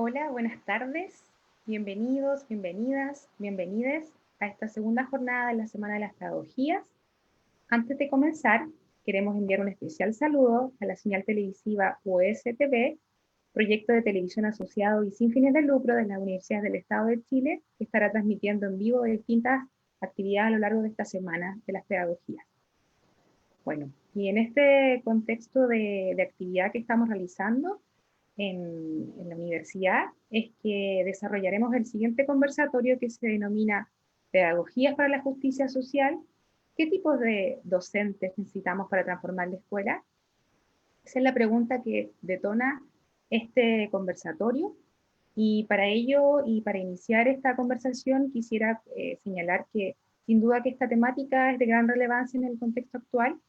Hola, buenas tardes. Bienvenidos, bienvenidas, bienvenides a esta segunda jornada de la Semana de las Pedagogías. Antes de comenzar, queremos enviar un especial saludo a la señal televisiva USTV, proyecto de televisión asociado y sin fines de lucro de las universidades del Estado de Chile, que estará transmitiendo en vivo distintas actividades a lo largo de esta Semana de las Pedagogías. Bueno, y en este contexto de actividad que estamos realizando, en la universidad es que desarrollaremos el siguiente conversatorio que se denomina Pedagogías para la Justicia Social. ¿Qué tipos de docentes necesitamos para transformar la escuela? Esa es la pregunta que detona este conversatorio. Y para ello, y para iniciar esta conversación, quisiera señalar que sin duda que esta temática es de gran relevancia en el contexto actual,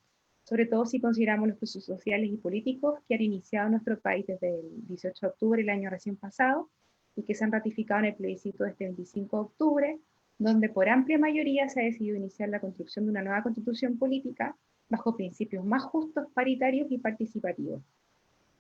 sobre todo si consideramos los procesos sociales y políticos que han iniciado en nuestro país desde el 18 de octubre del año recién pasado y que se han ratificado en el plebiscito de este 25 de octubre, donde por amplia mayoría se ha decidido iniciar la construcción de una nueva constitución política bajo principios más justos, paritarios y participativos.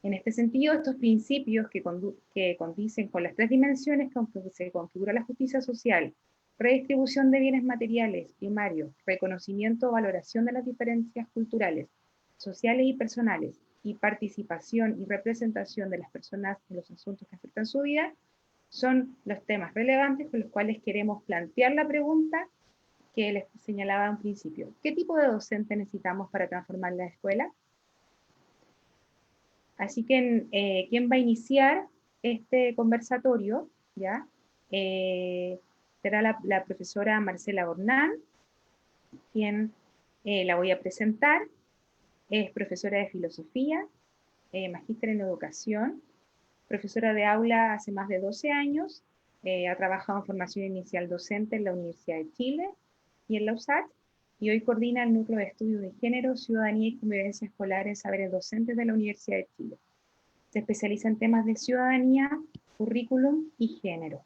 En este sentido, estos principios que condicen con las tres dimensiones con que se configura la justicia social, redistribución de bienes materiales primarios, reconocimiento o valoración de las diferencias culturales, sociales y personales, y participación y representación de las personas en los asuntos que afectan su vida, son los temas relevantes con los cuales queremos plantear la pregunta que les señalaba en principio. ¿Qué tipo de docente necesitamos para transformar la escuela? Así que, ¿quién va a iniciar este conversatorio? ¿Ya? Será la profesora Marcela Bornán, quien la voy a presentar. Es profesora de filosofía, magíster en educación, profesora de aula hace más de 12 años, ha trabajado en formación inicial docente en la Universidad de Chile y en la USACH, y hoy coordina el Núcleo de Estudios de Género, Ciudadanía y Convivencia Escolar en Saberes Docentes de la Universidad de Chile. Se especializa en temas de ciudadanía, currículum y género.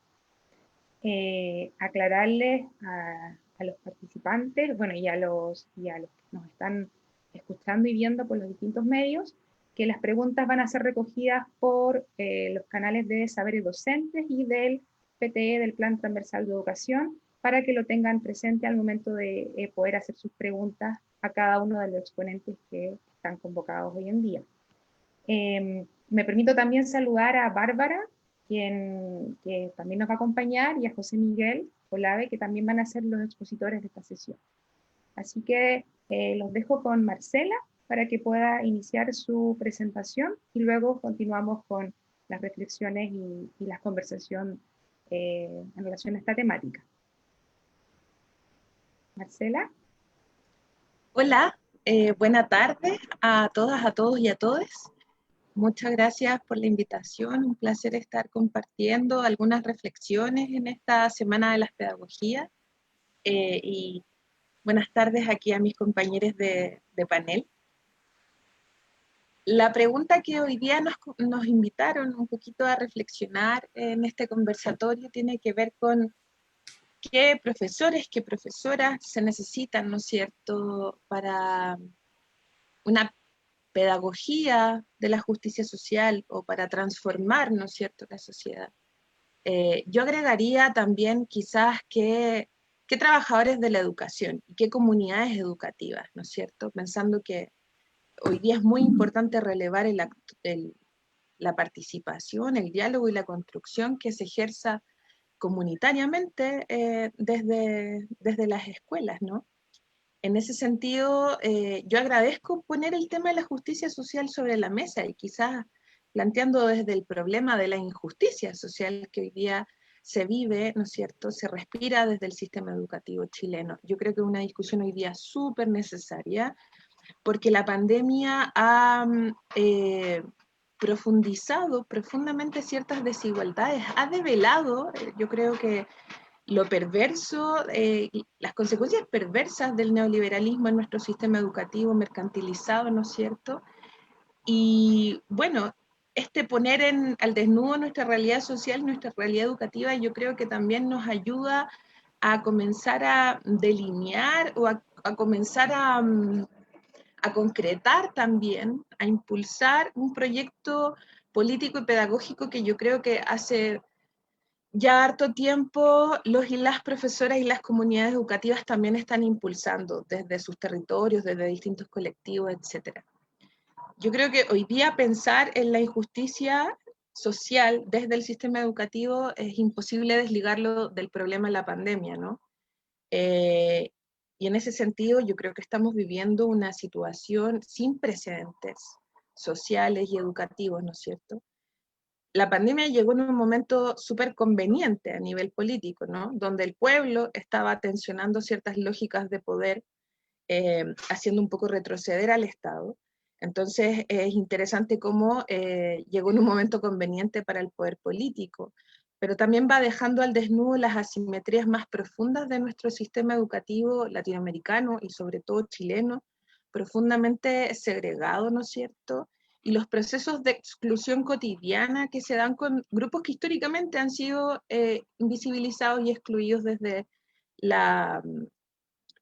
Aclararles a los participantes, bueno, y a los que nos están escuchando y viendo por los distintos medios, que las preguntas van a ser recogidas por los canales de Saberes Docentes y del PTE, del Plan Transversal de Educación, para que lo tengan presente al momento de poder hacer sus preguntas a cada uno de los exponentes que están convocados hoy en día. Me permito también saludar a Bárbara, que también nos va a acompañar, y a José Miguel Olave, que también van a ser los expositores de esta sesión. Así que los dejo con Marcela para que pueda iniciar su presentación y luego continuamos con las reflexiones y la conversación en relación a esta temática. Marcela. Hola, buena tarde a todas, a todos y a todes. Muchas gracias por la invitación, un placer estar compartiendo algunas reflexiones en esta Semana de las Pedagogías y buenas tardes aquí a mis compañeros de panel. La pregunta que hoy día nos invitaron un poquito a reflexionar en este conversatorio tiene que ver con qué profesores, qué profesoras se necesitan, ¿no es cierto?, para una pedagogía de la justicia social o para transformar, ¿no es cierto?, la sociedad. Yo agregaría también quizás qué trabajadores de la educación y qué comunidades educativas, ¿no es cierto?, pensando que hoy día es muy importante relevar la participación, el diálogo y la construcción que se ejerza comunitariamente desde las escuelas, ¿no? En ese sentido, yo agradezco poner el tema de la justicia social sobre la mesa y quizás planteando desde el problema de la injusticia social que hoy día se vive, ¿no es cierto?, se respira desde el sistema educativo chileno. Yo creo que es una discusión hoy día súper necesaria porque la pandemia ha profundizado profundamente ciertas desigualdades, ha develado, yo creo que lo perverso, las consecuencias perversas del neoliberalismo en nuestro sistema educativo mercantilizado, ¿no es cierto? Y bueno, poner al desnudo nuestra realidad social, nuestra realidad educativa, yo creo que también nos ayuda a comenzar a delinear o a comenzar a concretar también, a impulsar un proyecto político y pedagógico que yo creo que hace ya harto tiempo los y las profesoras y las comunidades educativas también están impulsando desde sus territorios, desde distintos colectivos, etc. Yo creo que hoy día pensar en la injusticia social desde el sistema educativo es imposible desligarlo del problema de la pandemia, ¿no? Y en ese sentido yo creo que estamos viviendo una situación sin precedentes sociales y educativos, ¿no es cierto? La pandemia llegó en un momento súper conveniente a nivel político, ¿no? Donde el pueblo estaba tensionando ciertas lógicas de poder, haciendo un poco retroceder al Estado. Entonces es interesante cómo llegó en un momento conveniente para el poder político, pero también va dejando al desnudo las asimetrías más profundas de nuestro sistema educativo latinoamericano y sobre todo chileno, profundamente segregado, ¿no es cierto? Y los procesos de exclusión cotidiana que se dan con grupos que históricamente han sido invisibilizados y excluidos desde la,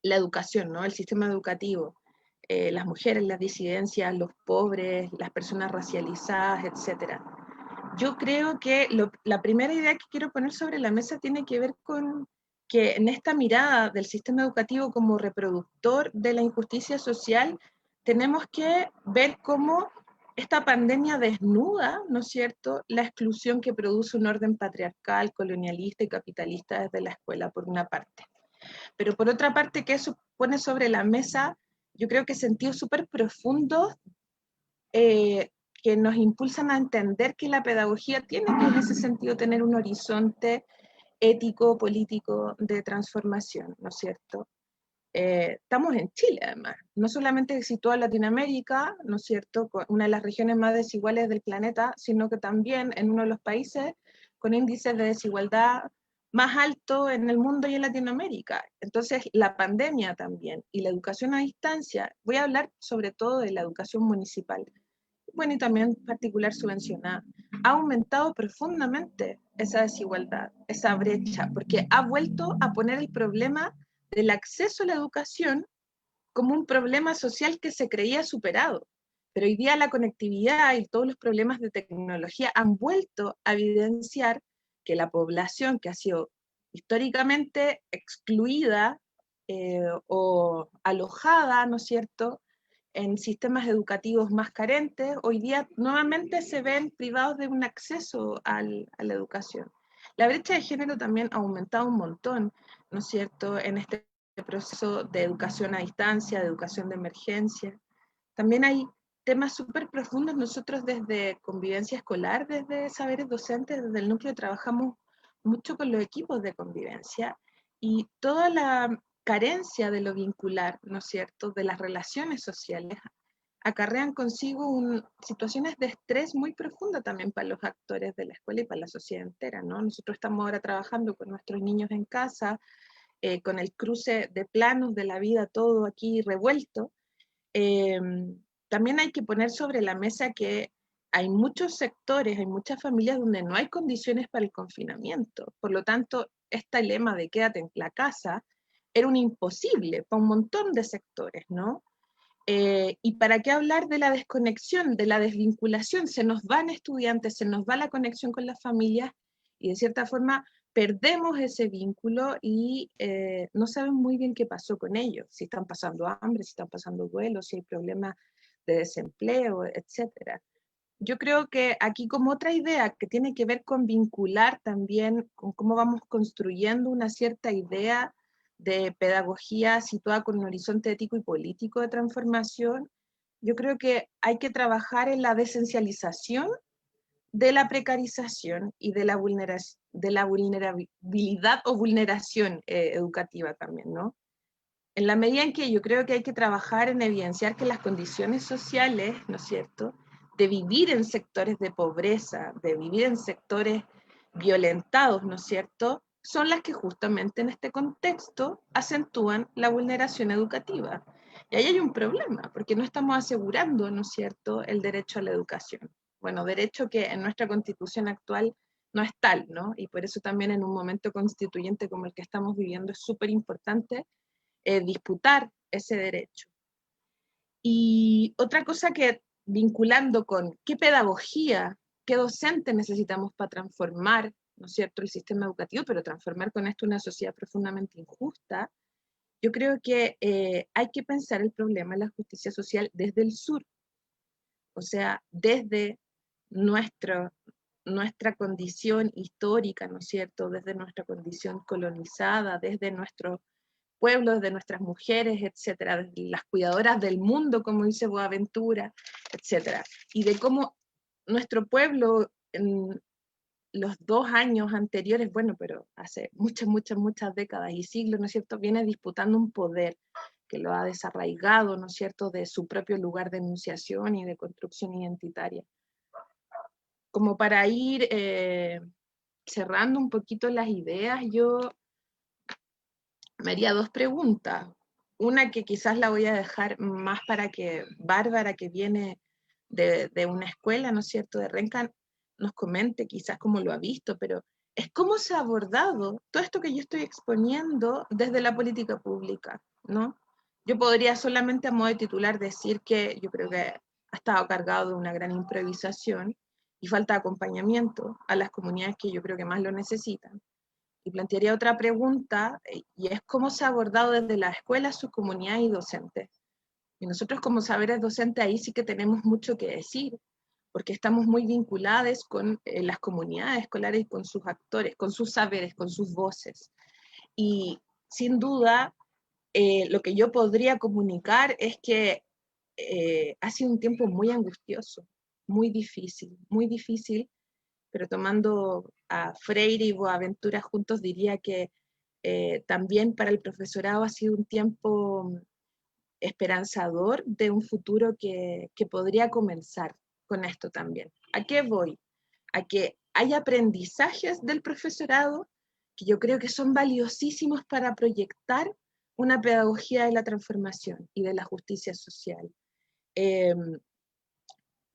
la educación, ¿no? El sistema educativo. Las mujeres, las disidencias, los pobres, las personas racializadas, etc. Yo creo que la primera idea que quiero poner sobre la mesa tiene que ver con que en esta mirada del sistema educativo como reproductor de la injusticia social, tenemos que ver cómo esta pandemia desnuda, ¿no es cierto?, la exclusión que produce un orden patriarcal, colonialista y capitalista desde la escuela, por una parte. Pero por otra parte, que eso pone sobre la mesa, yo creo que sentidos súper profundos que nos impulsan a entender que la pedagogía tiene que en ese sentido tener un horizonte ético, político de transformación, ¿no es cierto? Estamos en Chile, además, no solamente situado en Latinoamérica, ¿no es cierto?, una de las regiones más desiguales del planeta, sino que también en uno de los países con índices de desigualdad más alto en el mundo y en Latinoamérica. Entonces, la pandemia también y la educación a distancia, voy a hablar sobre todo de la educación municipal, bueno, y también particular subvencionada, ha aumentado profundamente esa desigualdad, esa brecha, porque ha vuelto a poner el problema del acceso a la educación como un problema social que se creía superado. Pero hoy día la conectividad y todos los problemas de tecnología han vuelto a evidenciar que la población que ha sido históricamente excluida o alojada, ¿no es cierto?, en sistemas educativos más carentes, hoy día nuevamente se ven privados de un acceso a la educación. La brecha de género también ha aumentado un montón, ¿no es cierto?, en este proceso de educación a distancia, de educación de emergencia. También hay temas súper profundos. Nosotros desde convivencia escolar, desde saberes docentes, desde el núcleo trabajamos mucho con los equipos de convivencia y toda la carencia de lo vincular, ¿no es cierto?, de las relaciones sociales, acarrean consigo situaciones de estrés muy profundas también para los actores de la escuela y para la sociedad entera, ¿no? Nosotros estamos ahora trabajando con nuestros niños en casa, con el cruce de planos de la vida, todo aquí revuelto. También hay que poner sobre la mesa que hay muchos sectores, hay muchas familias donde no hay condiciones para el confinamiento. Por lo tanto, este lema de quédate en la casa era un imposible para un montón de sectores, ¿no? ¿Y para qué hablar de la desconexión, de la desvinculación? Se nos van estudiantes, se nos va la conexión con las familias y de cierta forma perdemos ese vínculo y no saben muy bien qué pasó con ellos, si están pasando hambre, si están pasando duelo, si hay problemas de desempleo, etc. Yo creo que aquí como otra idea que tiene que ver con vincular también con cómo vamos construyendo una cierta idea de pedagogía situada con un horizonte ético y político de transformación, yo creo que hay que trabajar en la desesencialización de la precarización y de la vulnerabilidad o vulneración educativa también, ¿no? En la medida en que yo creo que hay que trabajar en evidenciar que las condiciones sociales, ¿no es cierto?, de vivir en sectores de pobreza, de vivir en sectores violentados, ¿no es cierto?, son las que justamente en este contexto acentúan la vulneración educativa. Y ahí hay un problema, porque no estamos asegurando, ¿no es cierto?, el derecho a la educación. Bueno, derecho que en nuestra constitución actual no es tal, ¿no? Y por eso también en un momento constituyente como el que estamos viviendo es súper importante disputar ese derecho. Y otra cosa que vinculando con qué pedagogía qué docente necesitamos para transformar, ¿no es cierto?, el sistema educativo, pero transformar con esto una sociedad profundamente injusta. Yo creo que hay que pensar el problema de la justicia social desde el sur, o sea, desde nuestra condición histórica, ¿no es cierto?, desde nuestra condición colonizada, desde nuestros pueblos, de nuestras mujeres, etcétera, desde las cuidadoras del mundo, como dice Boaventura, etcétera, y de cómo nuestro pueblo en los 2 años anteriores, bueno, pero hace muchas décadas y siglos, ¿no es cierto?, viene disputando un poder que lo ha desarraigado, ¿no es cierto?, de su propio lugar de enunciación y de construcción identitaria. Como para ir cerrando un poquito las ideas, yo me haría 2 preguntas. Una que quizás la voy a dejar más para que Bárbara, que viene de una escuela, ¿no es cierto?, de Renca, nos comente quizás cómo lo ha visto, pero es cómo se ha abordado todo esto que yo estoy exponiendo desde la política pública, ¿no? Yo podría solamente a modo de titular decir que yo creo que ha estado cargado de una gran improvisación y falta de acompañamiento a las comunidades que yo creo que más lo necesitan. Y plantearía otra pregunta, y es cómo se ha abordado desde la escuela, su comunidad y docentes. Y nosotros como saberes docentes ahí sí que tenemos mucho que decir, porque estamos muy vinculados con las comunidades escolares y con sus actores, con sus saberes, con sus voces. Y sin duda, lo que yo podría comunicar es que ha sido un tiempo muy angustioso, muy difícil, pero tomando a Freire y Boaventura juntos diría que también para el profesorado ha sido un tiempo esperanzador de un futuro que podría comenzar con esto también. ¿A qué voy? A que hay aprendizajes del profesorado que yo creo que son valiosísimos para proyectar una pedagogía de la transformación y de la justicia social.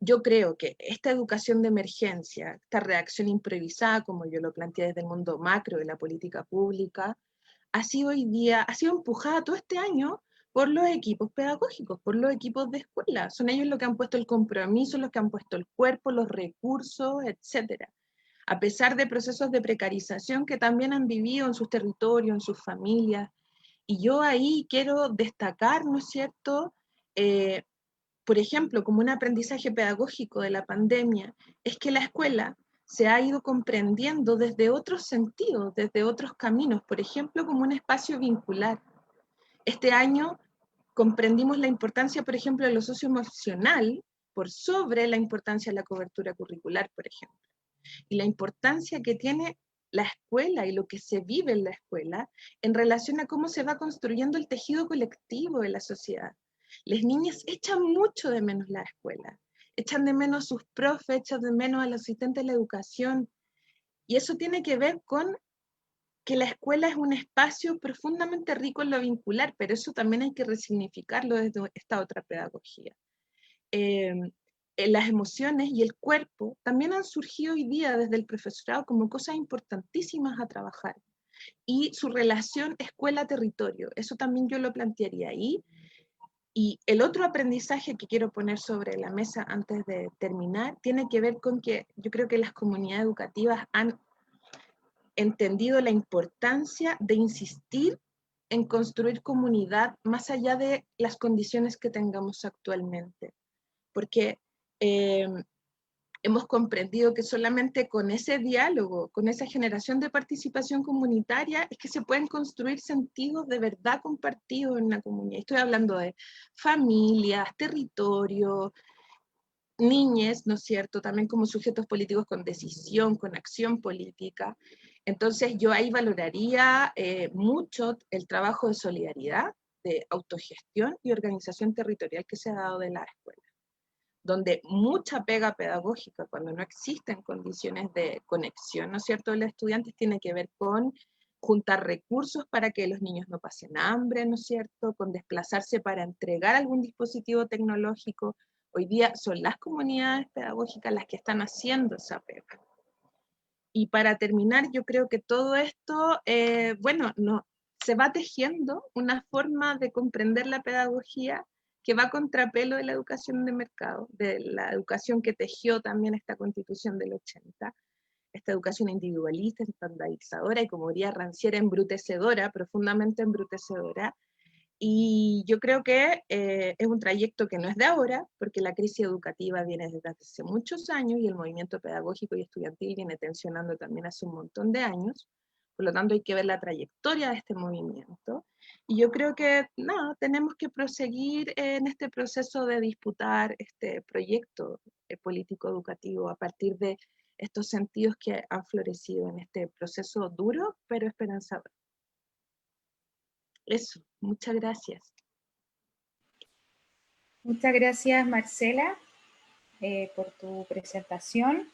Yo creo que esta educación de emergencia, esta reacción improvisada, como yo lo planteé desde el mundo macro de la política pública, ha sido hoy día, ha sido empujada todo este año por los equipos pedagógicos, por los equipos de escuela. Son ellos los que han puesto el compromiso, los que han puesto el cuerpo, los recursos, etcétera. A pesar de procesos de precarización que también han vivido en sus territorios, en sus familias. Y yo ahí quiero destacar, ¿no es cierto?, por ejemplo, como un aprendizaje pedagógico de la pandemia, es que la escuela se ha ido comprendiendo desde otros sentidos, desde otros caminos, por ejemplo, como un espacio vincular. Este año comprendimos la importancia, por ejemplo, de lo socioemocional por sobre la importancia de la cobertura curricular, por ejemplo. Y la importancia que tiene la escuela y lo que se vive en la escuela en relación a cómo se va construyendo el tejido colectivo de la sociedad. Las niñas echan mucho de menos la escuela, echan de menos a sus profes, echan de menos a los asistentes de la educación, y eso tiene que ver con que la escuela es un espacio profundamente rico en lo vincular, pero eso también hay que resignificarlo desde esta otra pedagogía. Las emociones y el cuerpo también han surgido hoy día desde el profesorado como cosas importantísimas a trabajar. Y su relación escuela-territorio, eso también yo lo plantearía ahí. Y el otro aprendizaje que quiero poner sobre la mesa antes de terminar tiene que ver con que yo creo que las comunidades educativas han entendido la importancia de insistir en construir comunidad más allá de las condiciones que tengamos actualmente. Porque hemos comprendido que solamente con ese diálogo, con esa generación de participación comunitaria, es que se pueden construir sentidos de verdad compartidos en la comunidad. Estoy hablando de familias, territorio, niñez, ¿no es cierto? También como sujetos políticos con decisión, con acción política. Entonces yo ahí valoraría mucho el trabajo de solidaridad, de autogestión y organización territorial que se ha dado de la escuela, donde mucha pega pedagógica, cuando no existen condiciones de conexión, ¿no es cierto?, de los estudiantes, tiene que ver con juntar recursos para que los niños no pasen hambre, ¿no es cierto?, con desplazarse para entregar algún dispositivo tecnológico. Hoy día son las comunidades pedagógicas las que están haciendo esa pega. Y para terminar, yo creo que todo esto, bueno, no, se va tejiendo una forma de comprender la pedagogía que va a contrapelo de la educación de mercado, de la educación que tejió también esta Constitución del 80, esta educación individualista, estandarizadora y, como diría Rancière, embrutecedora, profundamente embrutecedora. Y yo creo que es un trayecto que no es de ahora, porque la crisis educativa viene desde hace muchos años y el movimiento pedagógico y estudiantil viene tensionando también hace un montón de años. Por lo tanto, hay que ver la trayectoria de este movimiento. Y yo creo que, no, tenemos que proseguir en este proceso de disputar este proyecto político-educativo a partir de estos sentidos que han florecido en este proceso duro, pero esperanzador. Eso, muchas gracias. Muchas gracias, Marcela, por tu presentación.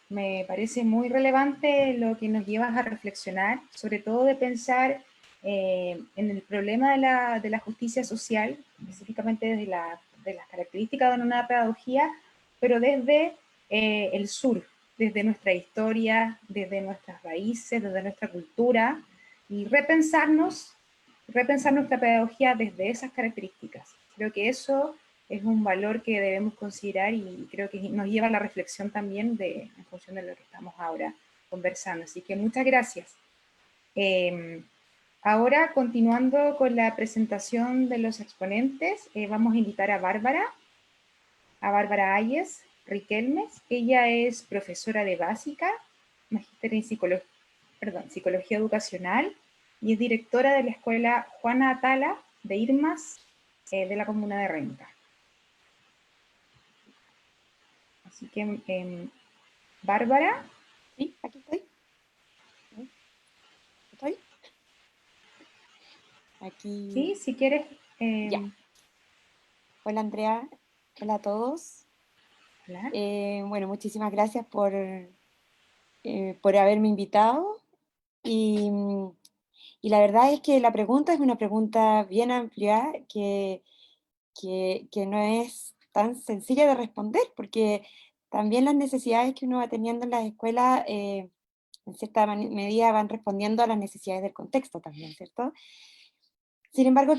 Me parece muy relevante lo que nos llevas a reflexionar, sobre todo de pensar en el problema de la justicia social, específicamente desde de las características de una nueva pedagogía, pero desde el sur, desde nuestra historia, desde nuestras raíces, desde nuestra cultura, y repensar nuestra pedagogía desde esas características. Creo que eso es un valor que debemos considerar y creo que nos lleva a la reflexión también en función de lo que estamos ahora conversando. Así que muchas gracias. Ahora, continuando con la presentación de los exponentes, vamos a invitar a Bárbara Ayes Riquelmes. Ella es profesora de básica, magíster en psicología educacional y es directora de la escuela Juana Atala de Irmas de la comuna de Renca. Así que, Bárbara. Sí, aquí estoy. ¿Estoy? Aquí. Sí, si quieres. Ya. Hola, Andrea. Hola a todos. Hola. Bueno, muchísimas gracias por haberme invitado. Y la verdad es que la pregunta es una pregunta bien amplia que no es tan sencilla de responder, porque también las necesidades que uno va teniendo en las escuelas, en cierta medida, van respondiendo a las necesidades del contexto también, ¿cierto? Sin embargo,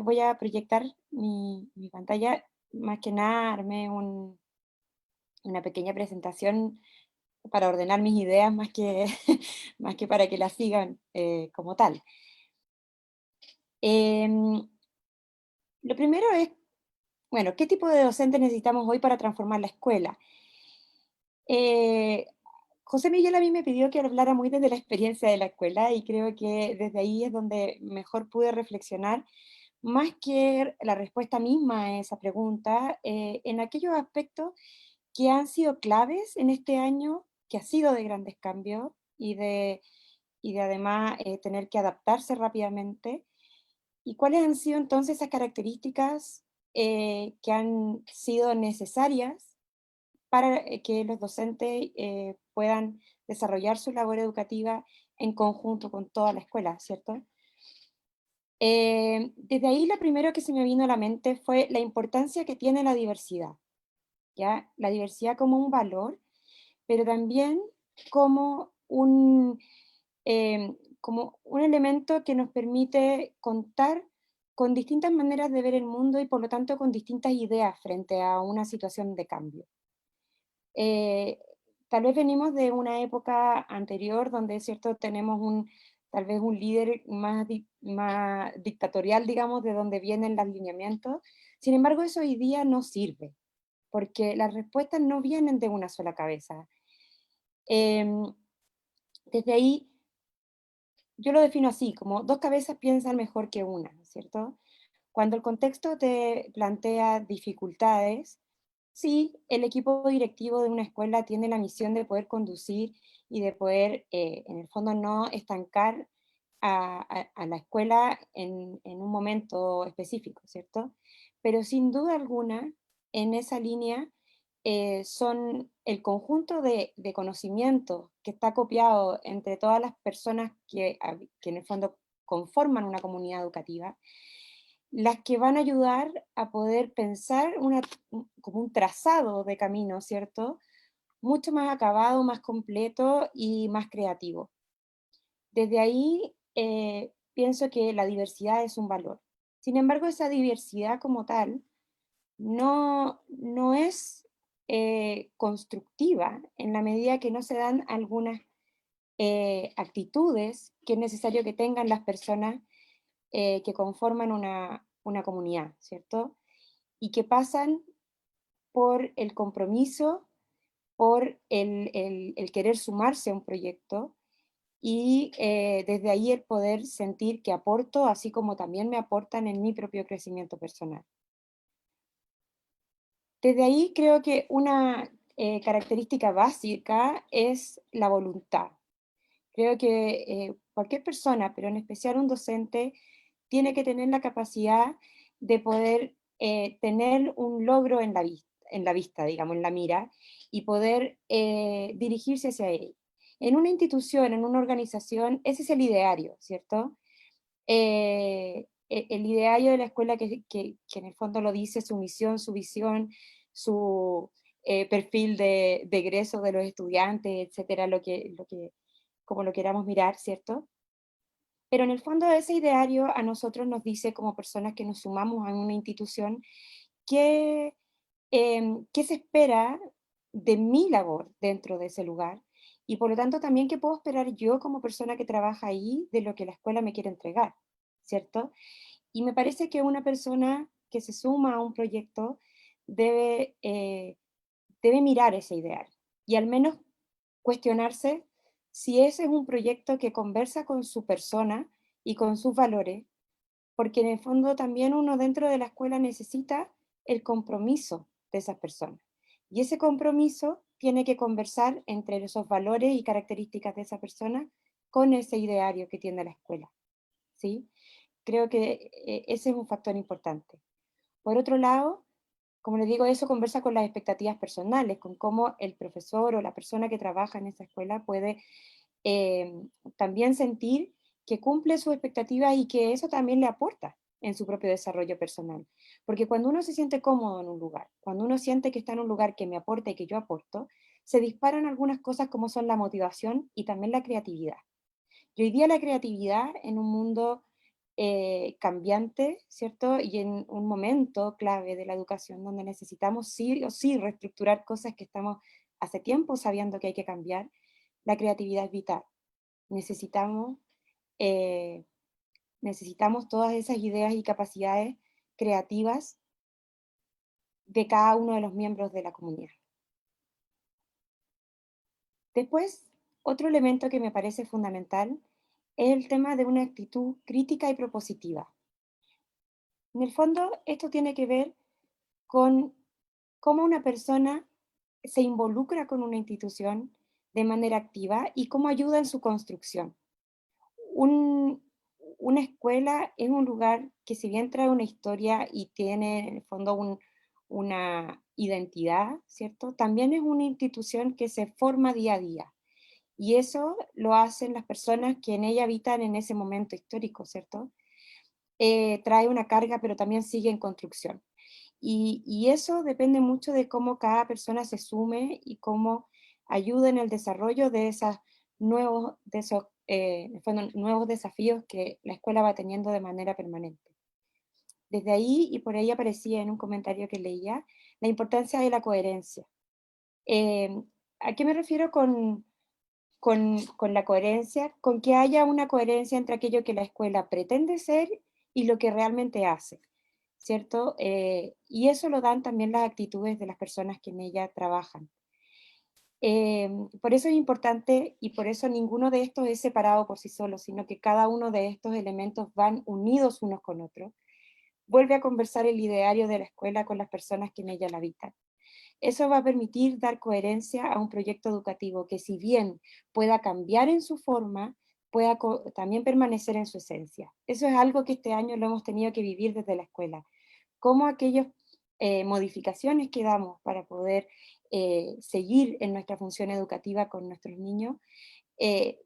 voy a proyectar mi pantalla, más que nada armé una pequeña presentación para ordenar mis ideas más que, más que para que las sigan como tal. Lo primero es, bueno, ¿qué tipo de docentes necesitamos hoy para transformar la escuela? José Miguel a mí me pidió que hablara muy desde la experiencia de la escuela y creo que desde ahí es donde mejor pude reflexionar, más que la respuesta misma a esa pregunta, en aquellos aspectos que han sido claves en este año, que ha sido de grandes cambios y de además tener que adaptarse rápidamente. ¿Y cuáles han sido entonces esas características que han sido necesarias para que los docentes puedan desarrollar su labor educativa en conjunto con toda la escuela, ¿cierto? Desde ahí lo primero que se me vino a la mente fue la importancia que tiene la diversidad, ¿ya? La diversidad como un valor, pero también como como un elemento que nos permite contar con distintas maneras de ver el mundo y por lo tanto con distintas ideas frente a una situación de cambio. Tal vez venimos de una época anterior donde, ¿cierto?, tenemos tal vez un líder más dictatorial, digamos, de donde vienen los lineamientos. Sin embargo, eso hoy día no sirve, porque las respuestas no vienen de una sola cabeza. Desde ahí, yo lo defino así, como dos cabezas piensan mejor que una, ¿cierto? Cuando el contexto te plantea dificultades, sí, el equipo directivo de una escuela tiene la misión de poder conducir y de poder, en el fondo, no estancar a la escuela en un momento específico, ¿cierto? Pero sin duda alguna, en esa línea, son el conjunto de conocimiento que está copiado entre todas las personas que en el fondo conforman una comunidad educativa, las que van a ayudar a poder pensar como un trazado de camino, ¿cierto? Mucho más acabado, más completo y más creativo. Desde ahí pienso que la diversidad es un valor. Sin embargo, esa diversidad como tal no es constructiva en la medida que no se dan algunas actitudes que es necesario que tengan las personas que conforman una comunidad, ¿cierto? Y que pasan por el compromiso, por el querer sumarse a un proyecto y desde ahí el poder sentir que aporto, así como también me aportan en mi propio crecimiento personal. Desde ahí creo que una característica básica es la voluntad. Creo que cualquier persona, pero en especial un docente, tiene que tener la capacidad de poder tener un logro en la vista, digamos, en la mira, y poder dirigirse hacia él. En una institución, en una organización, ese es el ideario, ¿cierto? El ideario de la escuela que en el fondo lo dice, su misión, su visión, su perfil de egreso de los estudiantes, etcétera, como lo queramos mirar, ¿cierto? Pero en el fondo ese ideario a nosotros nos dice como personas que nos sumamos a una institución qué qué se espera de mi labor dentro de ese lugar y por lo tanto también qué puedo esperar yo como persona que trabaja ahí de lo que la escuela me quiere entregar, ¿cierto? Y me parece que una persona que se suma a un proyecto debe mirar ese ideal y al menos cuestionarse si ese es un proyecto que conversa con su persona y con sus valores, porque en el fondo también uno dentro de la escuela necesita el compromiso de esas personas. Y ese compromiso tiene que conversar entre esos valores y características de esa persona con ese ideario que tiene la escuela, ¿sí? Creo que ese es un factor importante. Por otro lado, como les digo, eso conversa con las expectativas personales, con cómo el profesor o la persona que trabaja en esa escuela puede eh, también sentir que cumple sus expectativas y que eso también le aporta en su propio desarrollo personal. Porque cuando uno se siente cómodo en un lugar, cuando uno siente que está en un lugar que me aporta y que yo aporto, se disparan algunas cosas como son la motivación y también la creatividad. Y hoy día la creatividad en un mundo cambiante, ¿cierto? Y en un momento clave de la educación donde necesitamos sí o sí reestructurar cosas que estamos hace tiempo sabiendo que hay que cambiar, la creatividad es vital. Necesitamos, eh, necesitamos todas esas ideas y capacidades creativas de cada uno de los miembros de la comunidad. Después, otro elemento que me parece fundamental es el tema de una actitud crítica y propositiva. En el fondo, esto tiene que ver con cómo una persona se involucra con una institución de manera activa y cómo ayuda en su construcción. Un- una escuela es un lugar que si bien trae una historia y tiene en el fondo una identidad, ¿cierto? También es una institución que se forma día a día. Y eso lo hacen las personas que en ella habitan en ese momento histórico, ¿cierto? Trae una carga, pero también sigue en construcción. Y eso depende mucho de cómo cada persona se sume y cómo ayuda en el desarrollo de, esos nuevos desafíos que la escuela va teniendo de manera permanente. Desde ahí, y por ahí aparecía en un comentario que leía, la importancia de la coherencia. Eh, ¿A qué me refiero con la coherencia? Con que haya una coherencia entre aquello que la escuela pretende ser y lo que realmente hace. ¿Cierto? Y eso lo dan también las actitudes de las personas que en ella trabajan. Por eso es importante y por eso ninguno de estos es separado por sí solo, sino que cada uno de estos elementos van unidos unos con otros. Vuelve a conversar el ideario de la escuela con las personas que en ella la habitan. Eso va a permitir dar coherencia a un proyecto educativo que si bien pueda cambiar en su forma, pueda también permanecer en su esencia. Eso es algo que este año lo hemos tenido que vivir desde la escuela. Cómo aquellas modificaciones que damos para poder seguir en nuestra función educativa con nuestros niños eh,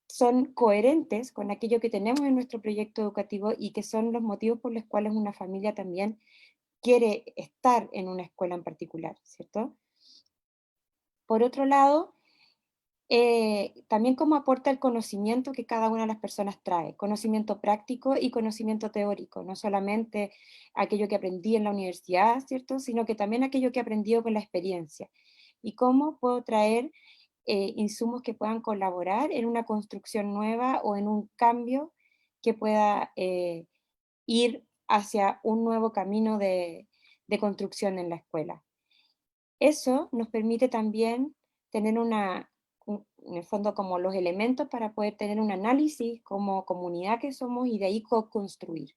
son coherentes con aquello que tenemos en nuestro proyecto educativo y que son los motivos por los cuales una familia también quiere estar en una escuela en particular, ¿cierto? Por otro lado, también cómo aporta el conocimiento que cada una de las personas trae, conocimiento práctico y conocimiento teórico, no solamente aquello que aprendí en la universidad, ¿cierto? Sino que también aquello que he aprendido con la experiencia. Y cómo puedo traer insumos que puedan colaborar en una construcción nueva o en un cambio que pueda ir hacia un nuevo camino de construcción en la escuela. Eso nos permite también tener en el fondo como los elementos para poder tener un análisis como comunidad que somos y de ahí co-construir.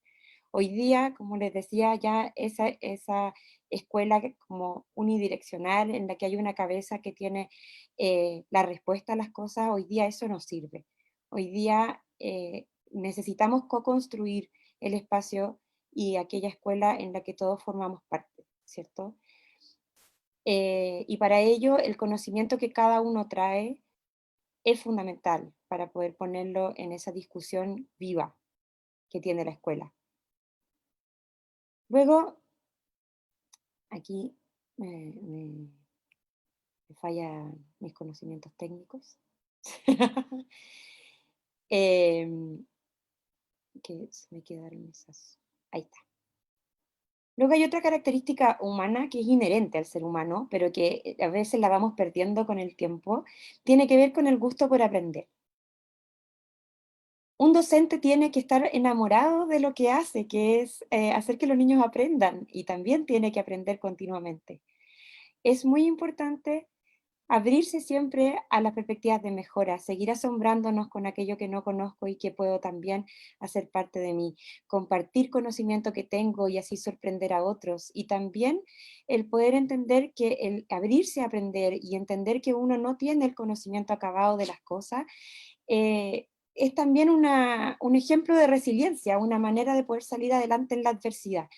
Hoy día, como les decía, ya esa escuela como unidireccional en la que hay una cabeza que tiene la respuesta a las cosas, hoy día eso no sirve. Hoy día necesitamos co-construir el espacio y aquella escuela en la que todos formamos parte, ¿cierto? Y para ello el conocimiento que cada uno trae es fundamental para poder ponerlo en esa discusión viva que tiene la escuela. Luego, aquí me fallan mis conocimientos técnicos. Que se me quedaron esas. Ahí está. Luego hay otra característica humana que es inherente al ser humano, pero que a veces la vamos perdiendo con el tiempo, tiene que ver con el gusto por aprender. Un docente tiene que estar enamorado de lo que hace, que es hacer que los niños aprendan, y también tiene que aprender continuamente. Es muy importante abrirse siempre a las perspectivas de mejora, seguir asombrándonos con aquello que no conozco y que puedo también hacer parte de mí, compartir conocimiento que tengo y así sorprender a otros, y también el poder entender que el abrirse a aprender y entender que uno no tiene el conocimiento acabado de las cosas, es también un ejemplo de resiliencia, una manera de poder salir adelante en la adversidad.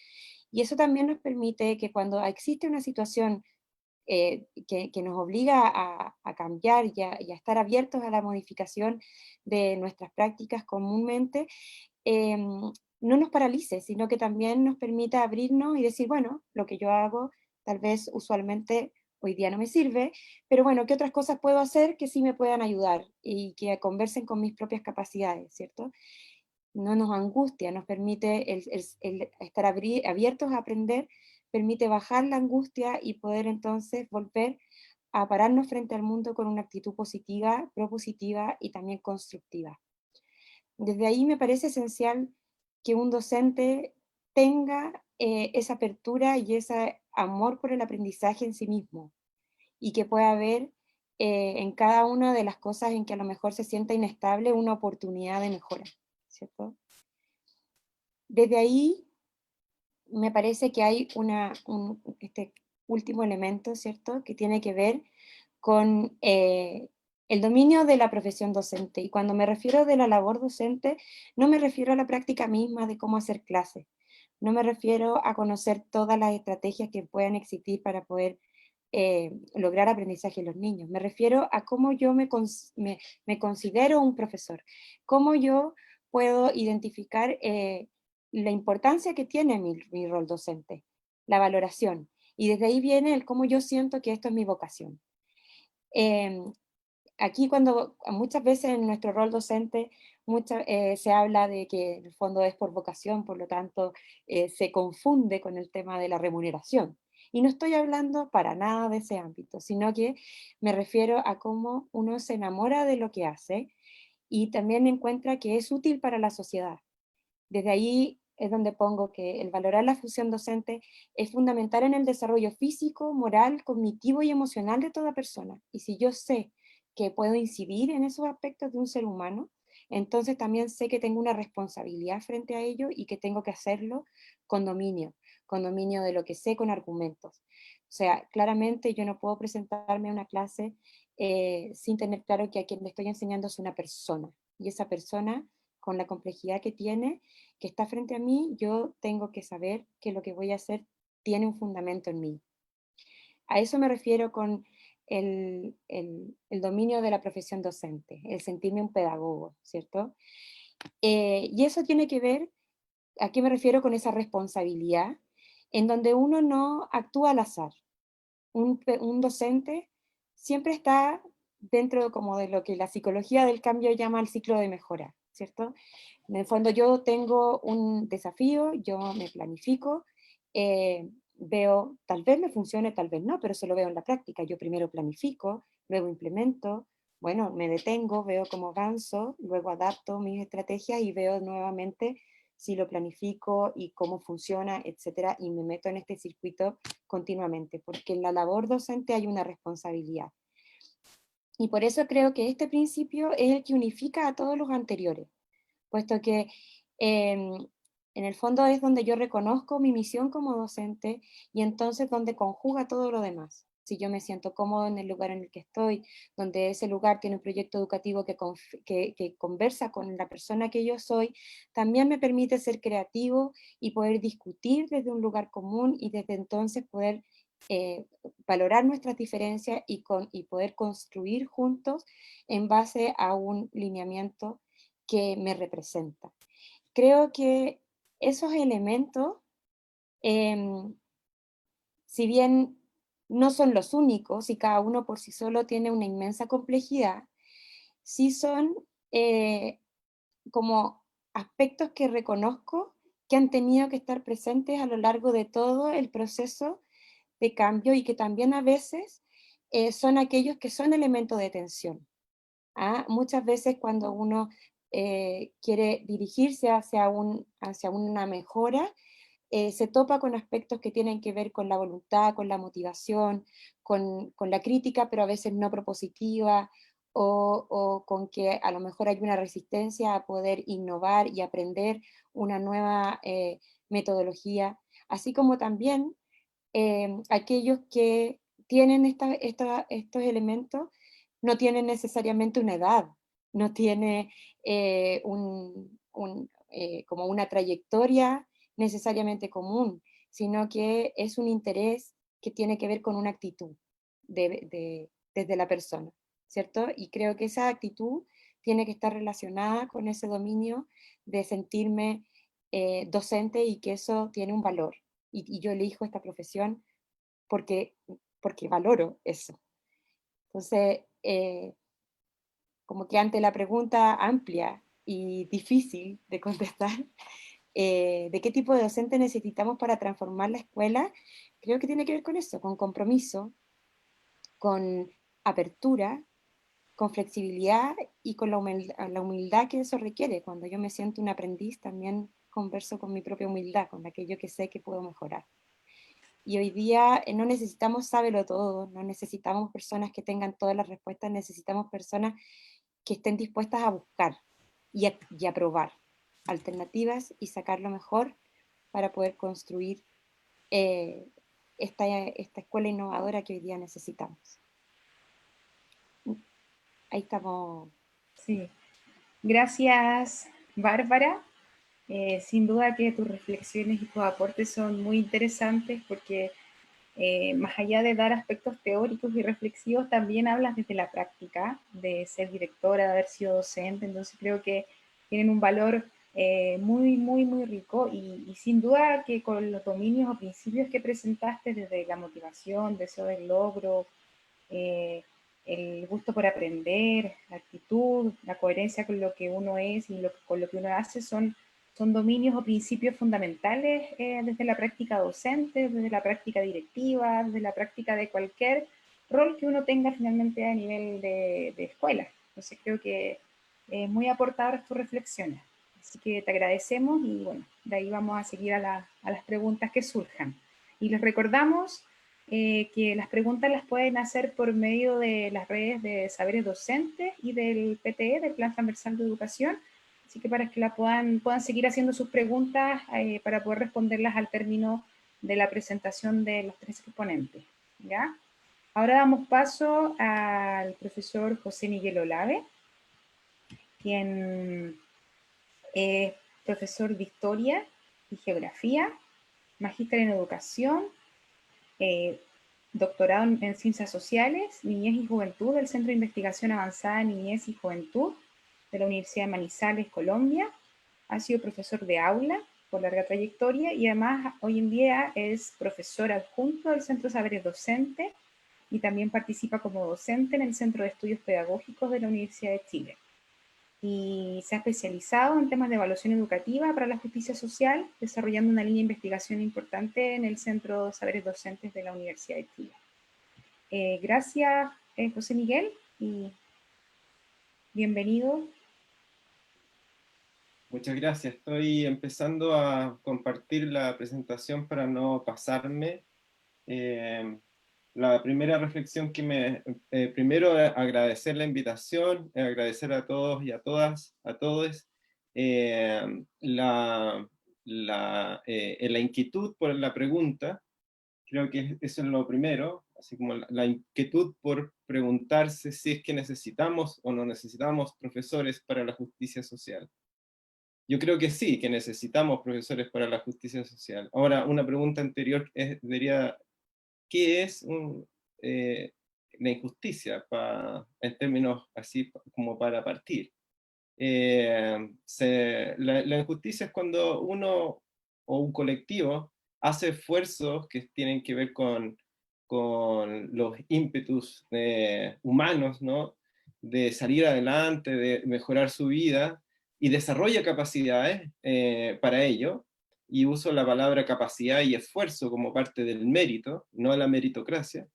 Y eso también nos permite que cuando existe una situación que nos obliga a cambiar y a estar abiertos a la modificación de nuestras prácticas comúnmente, no nos paralice, sino que también nos permita abrirnos y decir, bueno, lo que yo hago tal vez usualmente hoy día no me sirve, pero bueno, ¿qué otras cosas puedo hacer que sí me puedan ayudar y que conversen con mis propias capacidades, ¿cierto? No nos angustia, nos permite el estar abiertos a aprender, permite bajar la angustia y poder entonces volver a pararnos frente al mundo con una actitud positiva, propositiva y también constructiva. Desde ahí me parece esencial que un docente tenga esa apertura y ese amor por el aprendizaje en sí mismo, y que pueda ver en cada una de las cosas en que a lo mejor se sienta inestable una oportunidad de mejora, ¿cierto? Desde ahí me parece que hay este último elemento, ¿cierto?, que tiene que ver con el dominio de la profesión docente. Y cuando me refiero de la labor docente, no me refiero a la práctica misma de cómo hacer clases, no me refiero a conocer todas las estrategias que puedan existir para poder lograr aprendizaje en los niños. Me refiero a cómo yo me considero un profesor, cómo yo puedo identificar la importancia que tiene mi rol docente, la valoración. Y desde ahí viene el cómo yo siento que esto es mi vocación. Aquí cuando muchas veces en nuestro rol docente se habla de que en el fondo es por vocación, por lo tanto se confunde con el tema de la remuneración. Y no estoy hablando para nada de ese ámbito, sino que me refiero a cómo uno se enamora de lo que hace y también encuentra que es útil para la sociedad. Desde ahí es donde pongo que el valorar la función docente es fundamental en el desarrollo físico, moral, cognitivo y emocional de toda persona. Y si yo sé que puedo incidir en esos aspectos de un ser humano, entonces también sé que tengo una responsabilidad frente a ello y que tengo que hacerlo con dominio de lo que sé con argumentos. O sea, claramente yo no puedo presentarme a una clase sin tener claro que a quien le estoy enseñando es una persona. Y esa persona, con la complejidad que está frente a mí, yo tengo que saber que lo que voy a hacer tiene un fundamento en mí. A eso me refiero con el dominio de la profesión docente, el sentirme un pedagogo, ¿cierto? Y eso tiene que ver, ¿a qué me refiero con esa responsabilidad? En donde uno no actúa al azar. Un docente siempre está dentro como de lo que la psicología del cambio llama el ciclo de mejora, ¿cierto? En el fondo yo tengo un desafío, yo me planifico, veo, tal vez me funcione, tal vez no, pero eso lo veo en la práctica. Yo primero planifico, luego implemento, bueno, me detengo, veo cómo avanzo, luego adapto mis estrategias y veo nuevamente si lo planifico y cómo funciona, etcétera, y me meto en este circuito continuamente, porque en la labor docente hay una responsabilidad. Y por eso creo que este principio es el que unifica a todos los anteriores, puesto que en el fondo es donde yo reconozco mi misión como docente y entonces donde conjuga todo lo demás. Si yo me siento cómodo en el lugar en el que estoy, donde ese lugar tiene un proyecto educativo que conversa con la persona que yo soy, también me permite ser creativo y poder discutir desde un lugar común y desde entonces poder valorar nuestras diferencias y poder construir juntos en base a un lineamiento que me representa. Creo que esos elementos, si bien no son los únicos y cada uno por sí solo tiene una inmensa complejidad, sí son como aspectos que reconozco que han tenido que estar presentes a lo largo de todo el proceso de cambio y que también a veces son aquellos que son elementos de tensión. ¿Ah? Muchas veces cuando uno quiere dirigirse hacia una mejora, se topa con aspectos que tienen que ver con la voluntad, con la motivación, con la crítica, pero a veces no propositiva, o con que a lo mejor hay una resistencia a poder innovar y aprender una nueva metodología, así como también aquellos que tienen estos elementos no tienen necesariamente una edad, no tiene como una trayectoria necesariamente común, sino que es un interés que tiene que ver con una actitud desde la persona, ¿cierto? Y creo que esa actitud tiene que estar relacionada con ese dominio de sentirme docente y que eso tiene un valor. Y yo elijo esta profesión porque, porque valoro eso. Entonces, como que ante la pregunta amplia y difícil de contestar, de qué tipo de docente necesitamos para transformar la escuela, creo que tiene que ver con eso, con compromiso, con apertura, con flexibilidad y con la humildad que eso requiere. Cuando yo me siento un aprendiz, también converso con mi propia humildad, con aquello que sé que puedo mejorar. Y hoy día no necesitamos sábelo todo, no necesitamos personas que tengan todas las respuestas, necesitamos personas que estén dispuestas a buscar y a probar alternativas y sacar lo mejor para poder construir esta escuela innovadora que hoy día necesitamos. Ahí estamos. Sí, gracias, Bárbara. Sin duda que tus reflexiones y tus aportes son muy interesantes porque más allá de dar aspectos teóricos y reflexivos, también hablas desde la práctica, de ser directora, de haber sido docente, entonces creo que tienen un valor muy, muy, muy rico y sin duda que con los dominios o principios que presentaste desde la motivación, deseo del logro, eh, el gusto por aprender, la actitud, la coherencia con lo que uno es y con lo que uno hace son dominios o principios fundamentales desde la práctica docente, desde la práctica directiva, desde la práctica de cualquier rol que uno tenga finalmente a nivel de escuela. Entonces creo que es muy aportadoras tus reflexiones. Así que te agradecemos y bueno, de ahí vamos a seguir a las preguntas que surjan. Y les recordamos que las preguntas las pueden hacer por medio de las redes de Saberes Docentes y del PTE, del Plan Transversal de Educación. Así que para que la puedan seguir haciendo sus preguntas para poder responderlas al término de la presentación de los tres exponentes. ¿Ya? Ahora damos paso al profesor José Miguel Olave, quien es profesor de Historia y Geografía, magíster en Educación, doctorado en Ciencias Sociales, Niñez y Juventud del Centro de Investigación Avanzada en Niñez y Juventud de la Universidad de Manizales, Colombia. Ha sido profesor de aula por larga trayectoria y además hoy en día es profesor adjunto del Centro de Saberes Docentes y también participa como docente en el Centro de Estudios Pedagógicos de la Universidad de Chile. Y se ha especializado en temas de evaluación educativa para la justicia social, desarrollando una línea de investigación importante en el Centro de Saberes Docentes de la Universidad de Chile. Gracias, José Miguel, y bienvenido. Muchas gracias. Estoy empezando a compartir la presentación para no pasarme. La primera reflexión primero agradecer la invitación, agradecer a todos y a todas, a todos, la inquietud por la pregunta. Creo que eso es lo primero, así como la inquietud por preguntarse si es que necesitamos o no necesitamos profesores para la justicia social. Yo creo que sí, que necesitamos profesores para la justicia social. Ahora, una pregunta anterior sería, ¿qué es la injusticia en términos así como para partir? La injusticia es cuando uno o un colectivo hace esfuerzos que tienen que ver con los ímpetus humanos, ¿no? De salir adelante, de mejorar su vida, y desarrolla capacidades para ello, y uso la palabra capacidad y esfuerzo como parte del mérito, no la meritocracia,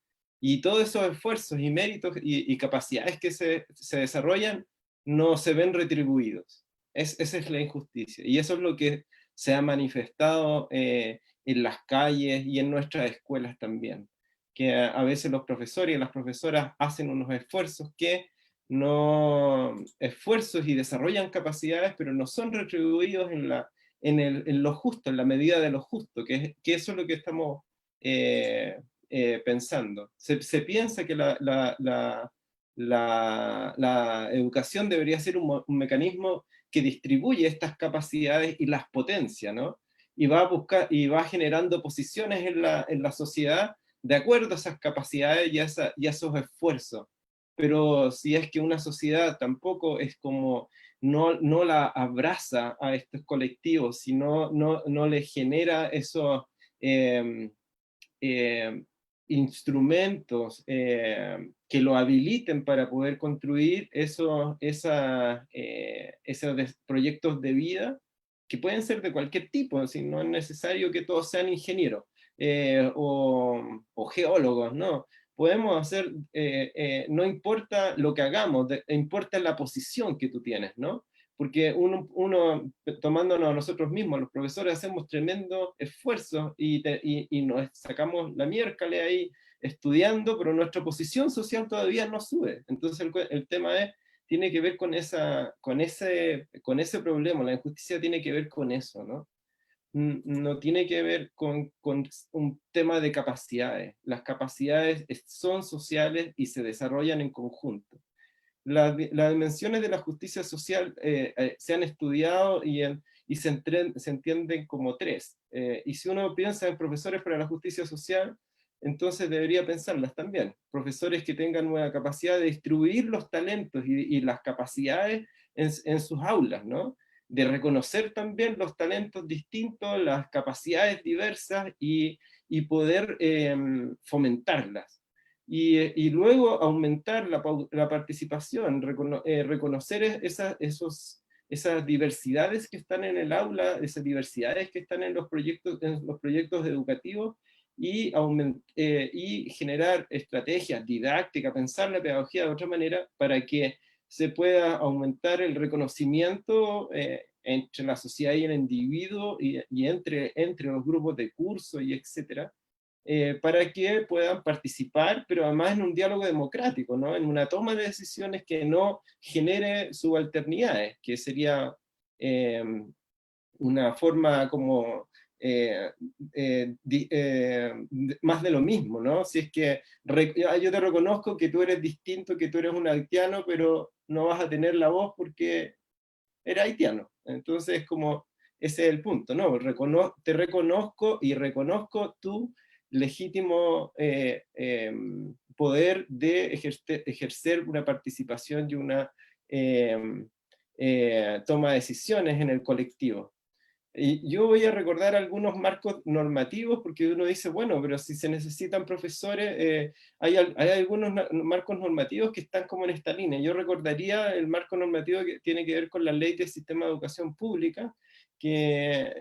y todos esos esfuerzos y méritos y capacidades que se desarrollan no se ven retribuidos. Esa es la injusticia, y eso es lo que se ha manifestado en las calles y en nuestras escuelas también, que a veces los profesores y las profesoras hacen unos esfuerzos esfuerzos y desarrollan capacidades, pero no son retribuidos en lo justo, en la medida de lo justo, que eso es lo que estamos pensando. Se piensa que la educación debería ser un mecanismo que distribuye estas capacidades y las potencia, ¿no? Y va generando posiciones en la sociedad de acuerdo a esas capacidades y a esos esfuerzos. Pero si es que una sociedad tampoco es como, no la abraza a estos colectivos, sino no le genera esos instrumentos que lo habiliten para poder construir esos proyectos de vida, que pueden ser de cualquier tipo, si no es necesario que todos sean ingenieros o geólogos, ¿no? Podemos hacer, no importa lo que hagamos, importa la posición que tú tienes, ¿no? Porque uno, tomándonos a nosotros mismos, los profesores hacemos tremendo esfuerzo y nos sacamos la miércoles ahí estudiando, pero nuestra posición social todavía no sube. Entonces el tema tiene que ver con ese problema, la injusticia tiene que ver con eso, ¿no? No tiene que ver con un tema de capacidades. Las capacidades son sociales y se desarrollan en conjunto. Las dimensiones de la justicia social se han estudiado y se entienden como tres. Y si uno piensa en profesores para la justicia social, entonces debería pensarlas también. Profesores que tengan una capacidad de distribuir los talentos y las capacidades en sus aulas, ¿no? De reconocer también los talentos distintos, las capacidades diversas y poder fomentarlas. Y luego aumentar la participación, reconocer esas diversidades que están en el aula, esas diversidades que están en los proyectos educativos, y generar estrategias didácticas, pensar la pedagogía de otra manera para que se pueda aumentar el reconocimiento entre la sociedad y el individuo y entre los grupos de curso y etcétera, para que puedan participar, pero además en un diálogo democrático, ¿no? En una toma de decisiones que no genere subalternidades, que sería una forma como más de lo mismo, ¿no? Si es que yo te reconozco que tú eres distinto, que tú eres un haitiano, pero no vas a tener la voz porque eres haitiano. Entonces, como ese es el punto, ¿no? Te reconozco y reconozco tu legítimo poder de ejercer una participación y una toma de decisiones en el colectivo. Y yo voy a recordar algunos marcos normativos, porque uno dice, bueno, pero si se necesitan profesores, hay algunos marcos normativos que están como en esta línea. Yo recordaría el marco normativo que tiene que ver con la Ley del Sistema de Educación Pública, que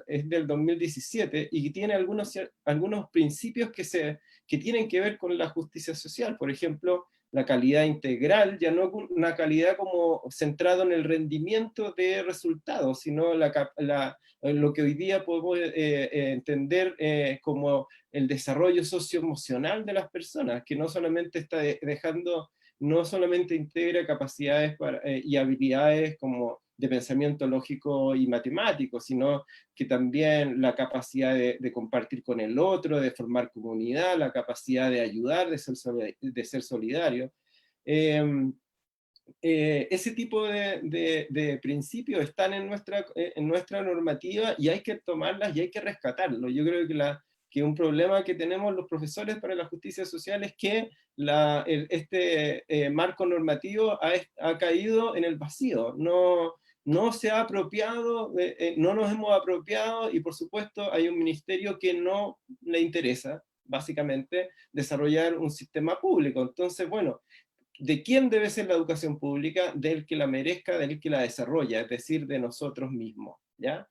es del 2017, y que tiene algunos principios que tienen que ver con la justicia social. Por ejemplo, la calidad integral, ya no una calidad como centrado en el rendimiento de resultados, sino lo que hoy día podemos entender como el desarrollo socioemocional de las personas, que no solamente está dejando, no solamente integra capacidades y habilidades como de pensamiento lógico y matemático, sino que también la capacidad de compartir con el otro, de formar comunidad, la capacidad de ayudar, de ser solidario. Ese tipo de principios están en nuestra normativa y hay que tomarlas y hay que rescatarlo. Yo creo que un problema que tenemos los profesores para la justicia social es que este marco normativo ha caído en el vacío, no se ha apropiado, no nos hemos apropiado, y por supuesto hay un ministerio que no le interesa, básicamente, desarrollar un sistema público. Entonces, bueno, ¿de quién debe ser la educación pública? Del que la merezca, del que la desarrolla, es decir, de nosotros mismos, ¿ya?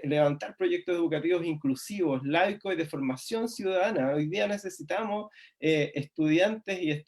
Levantar proyectos educativos inclusivos, laicos y de formación ciudadana. Hoy día necesitamos estudiantes y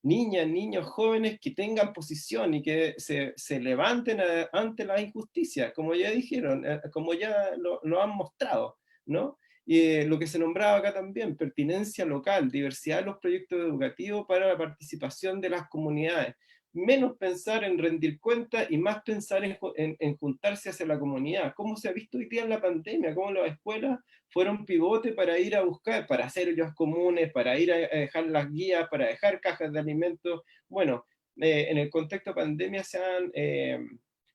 niñas, niños, jóvenes que tengan posición y que se levanten ante la injusticia, como ya dijeron, como ya lo han mostrado, ¿no? Y lo que se nombraba acá también, pertinencia local, diversidad de los proyectos educativos para la participación de las comunidades. Menos pensar en rendir cuentas y más pensar en juntarse hacia la comunidad. ¿Cómo se ha visto hoy día en la pandemia? ¿Cómo las escuelas fueron pivote para ir a buscar, para hacer ollas comunes, para ir a dejar las guías, para dejar cajas de alimentos? Bueno, en el contexto de pandemia se han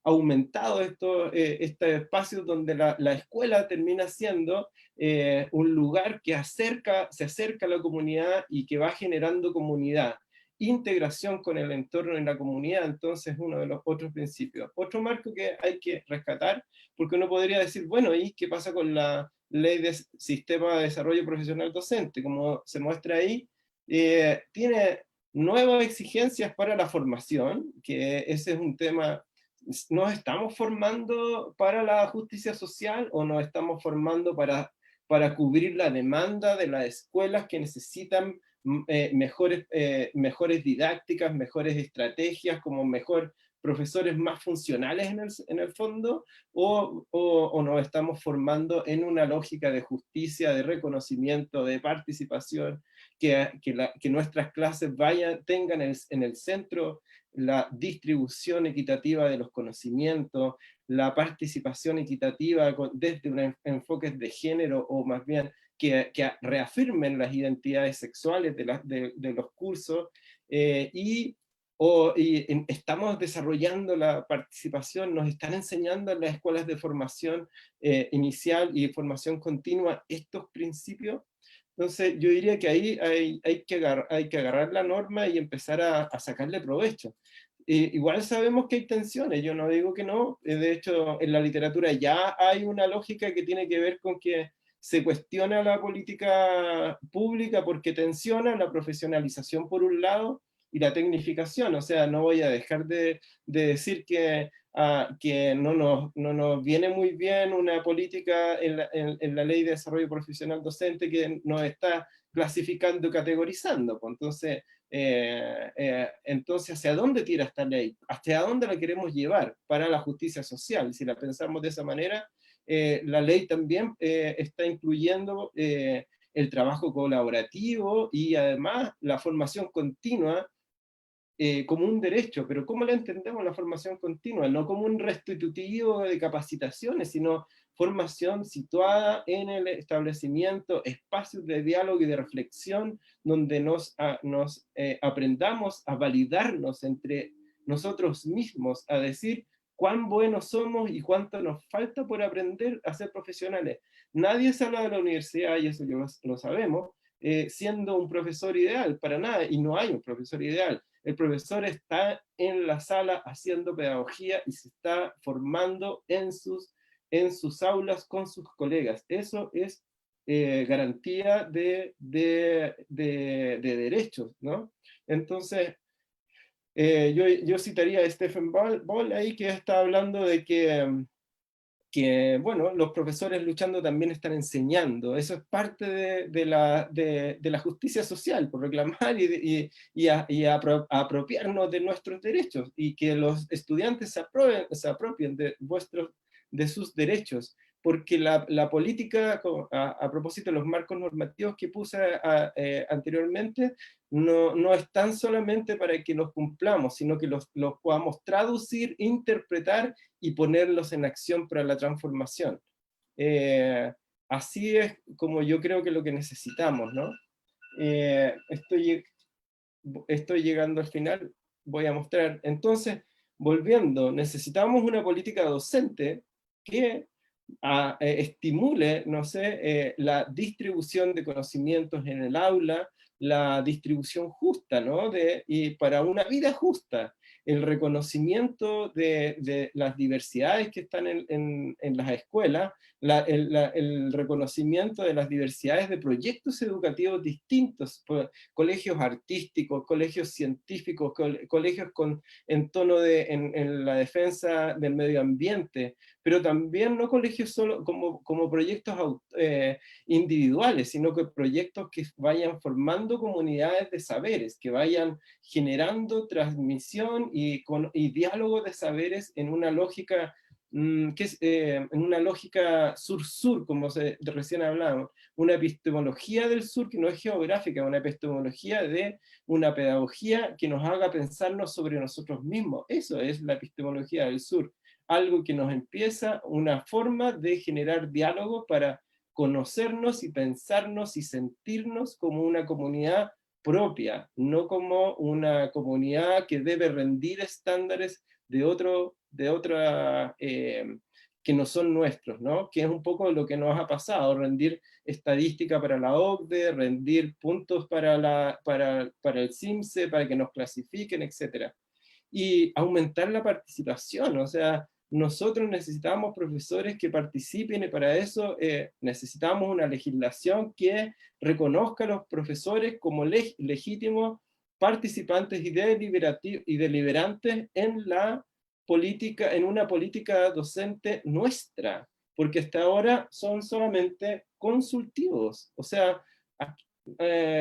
aumentado estos espacios donde la escuela termina siendo un lugar que se acerca a la comunidad y que va generando comunidad. Integración con el entorno en la comunidad, entonces, uno de los otros principios. Otro marco que hay que rescatar, porque uno podría decir, bueno, ¿y qué pasa con la Ley de Sistema de Desarrollo Profesional Docente? Como se muestra ahí, tiene nuevas exigencias para la formación, que ese es un tema. ¿Nos estamos formando para la justicia social o nos estamos formando para cubrir la demanda de las escuelas que necesitan mejores didácticas, mejores estrategias, como profesores más funcionales en el fondo, o nos estamos formando en una lógica de justicia, de reconocimiento, de participación, que nuestras clases tengan en el centro la distribución equitativa de los conocimientos, la participación equitativa desde enfoques de género, o más bien que reafirmen las identidades sexuales de los cursos, y estamos desarrollando la participación, nos están enseñando en las escuelas de formación inicial y de formación continua estos principios. Entonces yo diría que ahí hay que agarrar la norma y empezar a sacarle provecho. Igual sabemos que hay tensiones, yo no digo que no, de hecho en la literatura ya hay una lógica que tiene que ver con que se cuestiona la política pública porque tensiona la profesionalización por un lado y la tecnificación. O sea, no voy a dejar de decir que no nos viene muy bien una política en la Ley de Desarrollo Profesional Docente que nos está clasificando y categorizando. Pues entonces, ¿hacia dónde tira esta ley? ¿Hacia dónde la queremos llevar para la justicia social? Si la pensamos de esa manera, la ley también está incluyendo el trabajo colaborativo y además la formación continua como un derecho. Pero ¿cómo la entendemos la formación continua? No como un restitutivo de capacitaciones, sino formación situada en el establecimiento, espacios de diálogo y de reflexión, donde nos aprendamos a validarnos entre nosotros mismos, a decir cuán buenos somos y cuánto nos falta por aprender a ser profesionales. Nadie sale de la universidad, y eso lo sabemos, siendo un profesor ideal, para nada, y no hay un profesor ideal. El profesor está en la sala haciendo pedagogía y se está formando en sus aulas con sus colegas. Eso es garantía de derechos, ¿no? Entonces, yo citaría a Stephen Ball ahí, que está hablando de que, bueno, los profesores luchando también están enseñando. Eso es parte de la justicia social, por reclamar y apropiarnos de nuestros derechos, y que los estudiantes se apropien de sus derechos, porque la política, a propósito de los marcos normativos que puse anteriormente, no están solamente para que los cumplamos, sino que los podamos traducir, interpretar y ponerlos en acción para la transformación. Así es como yo creo que lo que necesitamos, ¿no? Estoy llegando al final, voy a mostrar. Entonces, volviendo, necesitamos una política docente que estimule, no sé, la distribución de conocimientos en el aula, la distribución justa, ¿no? Y para una vida justa, el reconocimiento de las diversidades que están en las escuelas, el reconocimiento de las diversidades de proyectos educativos distintos, colegios artísticos, colegios científicos, colegios en tono en la defensa del medio ambiente, pero también no colegios solo como proyectos individuales, sino que proyectos que vayan formando comunidades de saberes, que vayan generando transmisión y diálogo de saberes en una lógica en una lógica sur-sur, como recién hablábamos, una epistemología del sur que no es geográfica, una epistemología de una pedagogía que nos haga pensarnos sobre nosotros mismos. Eso es la epistemología del sur, algo que nos empieza, una forma de generar diálogo para conocernos y pensarnos y sentirnos como una comunidad propia, no como una comunidad que debe rendir estándares de otra que no son nuestros, ¿no? Que es un poco lo que nos ha pasado, rendir estadística para la OCDE, rendir puntos para el CIMSE, para que nos clasifiquen, etc. Y aumentar la participación, o sea, nosotros necesitamos profesores que participen, y para eso necesitamos una legislación que reconozca a los profesores como legítimos participantes y deliberantes en la política, en una política docente nuestra, porque hasta ahora son solamente consultivos. O sea,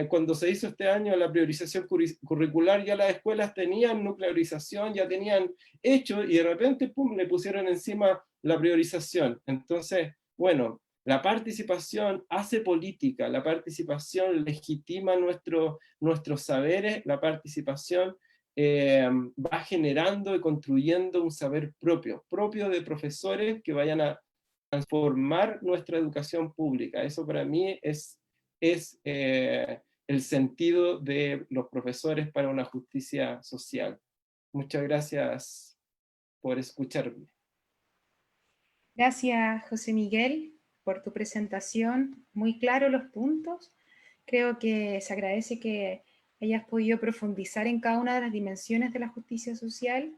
cuando se hizo este año la priorización curricular, ya las escuelas tenían nuclearización, ya tenían hecho, y de repente, pum, le pusieron encima la priorización. Entonces, bueno, la participación hace política, la participación legitima nuestros saberes, la participación va generando y construyendo un saber propio de profesores que vayan a transformar nuestra educación pública. Eso para mí es el sentido de los profesores para una justicia social. Muchas gracias por escucharme. Gracias, José Miguel, por tu presentación. Muy claro los puntos. Creo que se agradece que hayas podido profundizar en cada una de las dimensiones de la justicia social,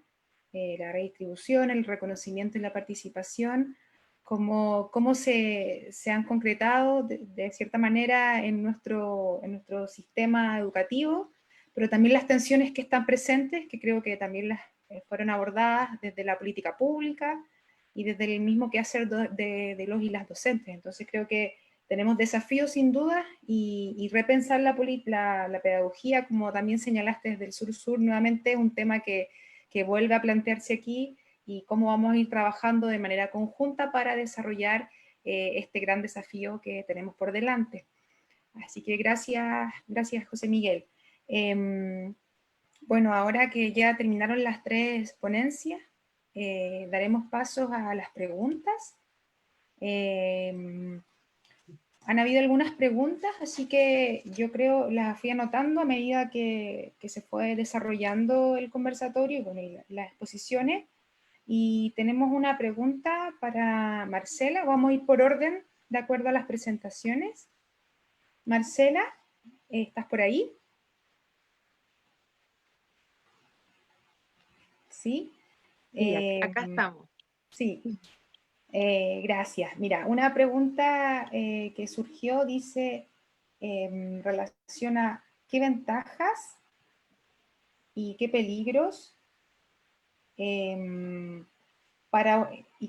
la redistribución, el reconocimiento y la participación, cómo se han concretado de cierta manera en nuestro sistema educativo, pero también las tensiones que están presentes, que creo que también las fueron abordadas desde la política pública y desde el mismo quehacer de los y las docentes. Entonces creo que tenemos desafíos sin duda y repensar la pedagogía, como también señalaste desde el sur-sur, nuevamente es un tema que vuelve a plantearse aquí, y cómo vamos a ir trabajando de manera conjunta para desarrollar este gran desafío que tenemos por delante. Así que gracias José Miguel. Bueno, ahora que ya terminaron las 3 ponencias, daremos pasos a las preguntas. Han habido algunas preguntas, así que yo creo las fui anotando a medida que se fue desarrollando el conversatorio y bueno, las exposiciones. Y tenemos una pregunta para Marcela. Vamos a ir por orden de acuerdo a las presentaciones. Marcela, ¿estás por ahí? ¿sí? Sí, acá estamos. Sí, gracias. Mira, una pregunta que surgió dice, relaciona qué ventajas y qué peligros y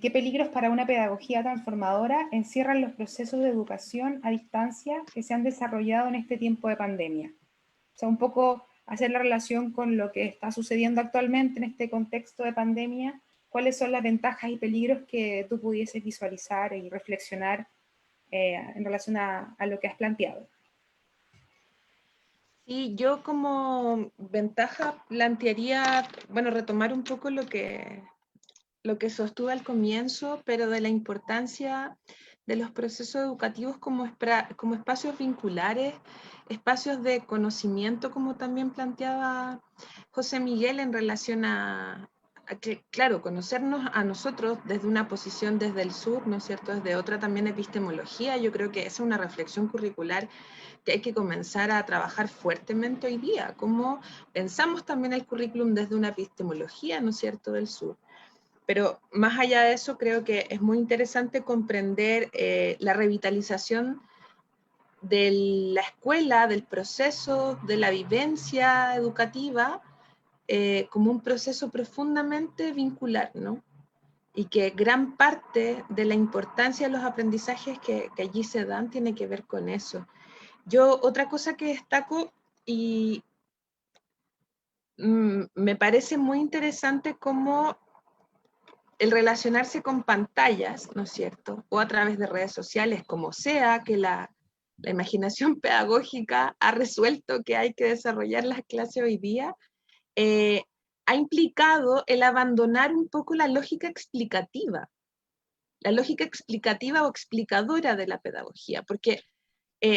qué peligros para una pedagogía transformadora encierran los procesos de educación a distancia que se han desarrollado en este tiempo de pandemia. O sea, un poco hacer la relación con lo que está sucediendo actualmente en este contexto de pandemia, cuáles son las ventajas y peligros que tú pudieses visualizar y reflexionar en relación a lo que has planteado. Sí, yo como ventaja plantearía, bueno, retomar un poco lo que sostuve al comienzo, pero de la importancia de los procesos educativos como espacios vinculares, espacios de conocimiento, como también planteaba José Miguel en relación a que, claro, conocernos a nosotros desde una posición desde el sur, ¿no es cierto?, desde otra también epistemología. Yo creo que esa es una reflexión curricular que hay que comenzar a trabajar fuertemente hoy día, cómo pensamos también el currículum desde una epistemología, ¿no es cierto?, del sur. Pero más allá de eso, creo que es muy interesante comprender la revitalización de la escuela, del proceso, de la vivencia educativa, como un proceso profundamente vincular, ¿no? Y que gran parte de la importancia de los aprendizajes que allí se dan tiene que ver con eso. Yo, otra cosa que destaco, y me parece muy interesante cómo el relacionarse con pantallas, ¿no es cierto? O a través de redes sociales, como sea que la imaginación pedagógica ha resuelto que hay que desarrollar las clases hoy día, ha implicado el abandonar un poco la lógica explicativa o explicadora de la pedagogía, porque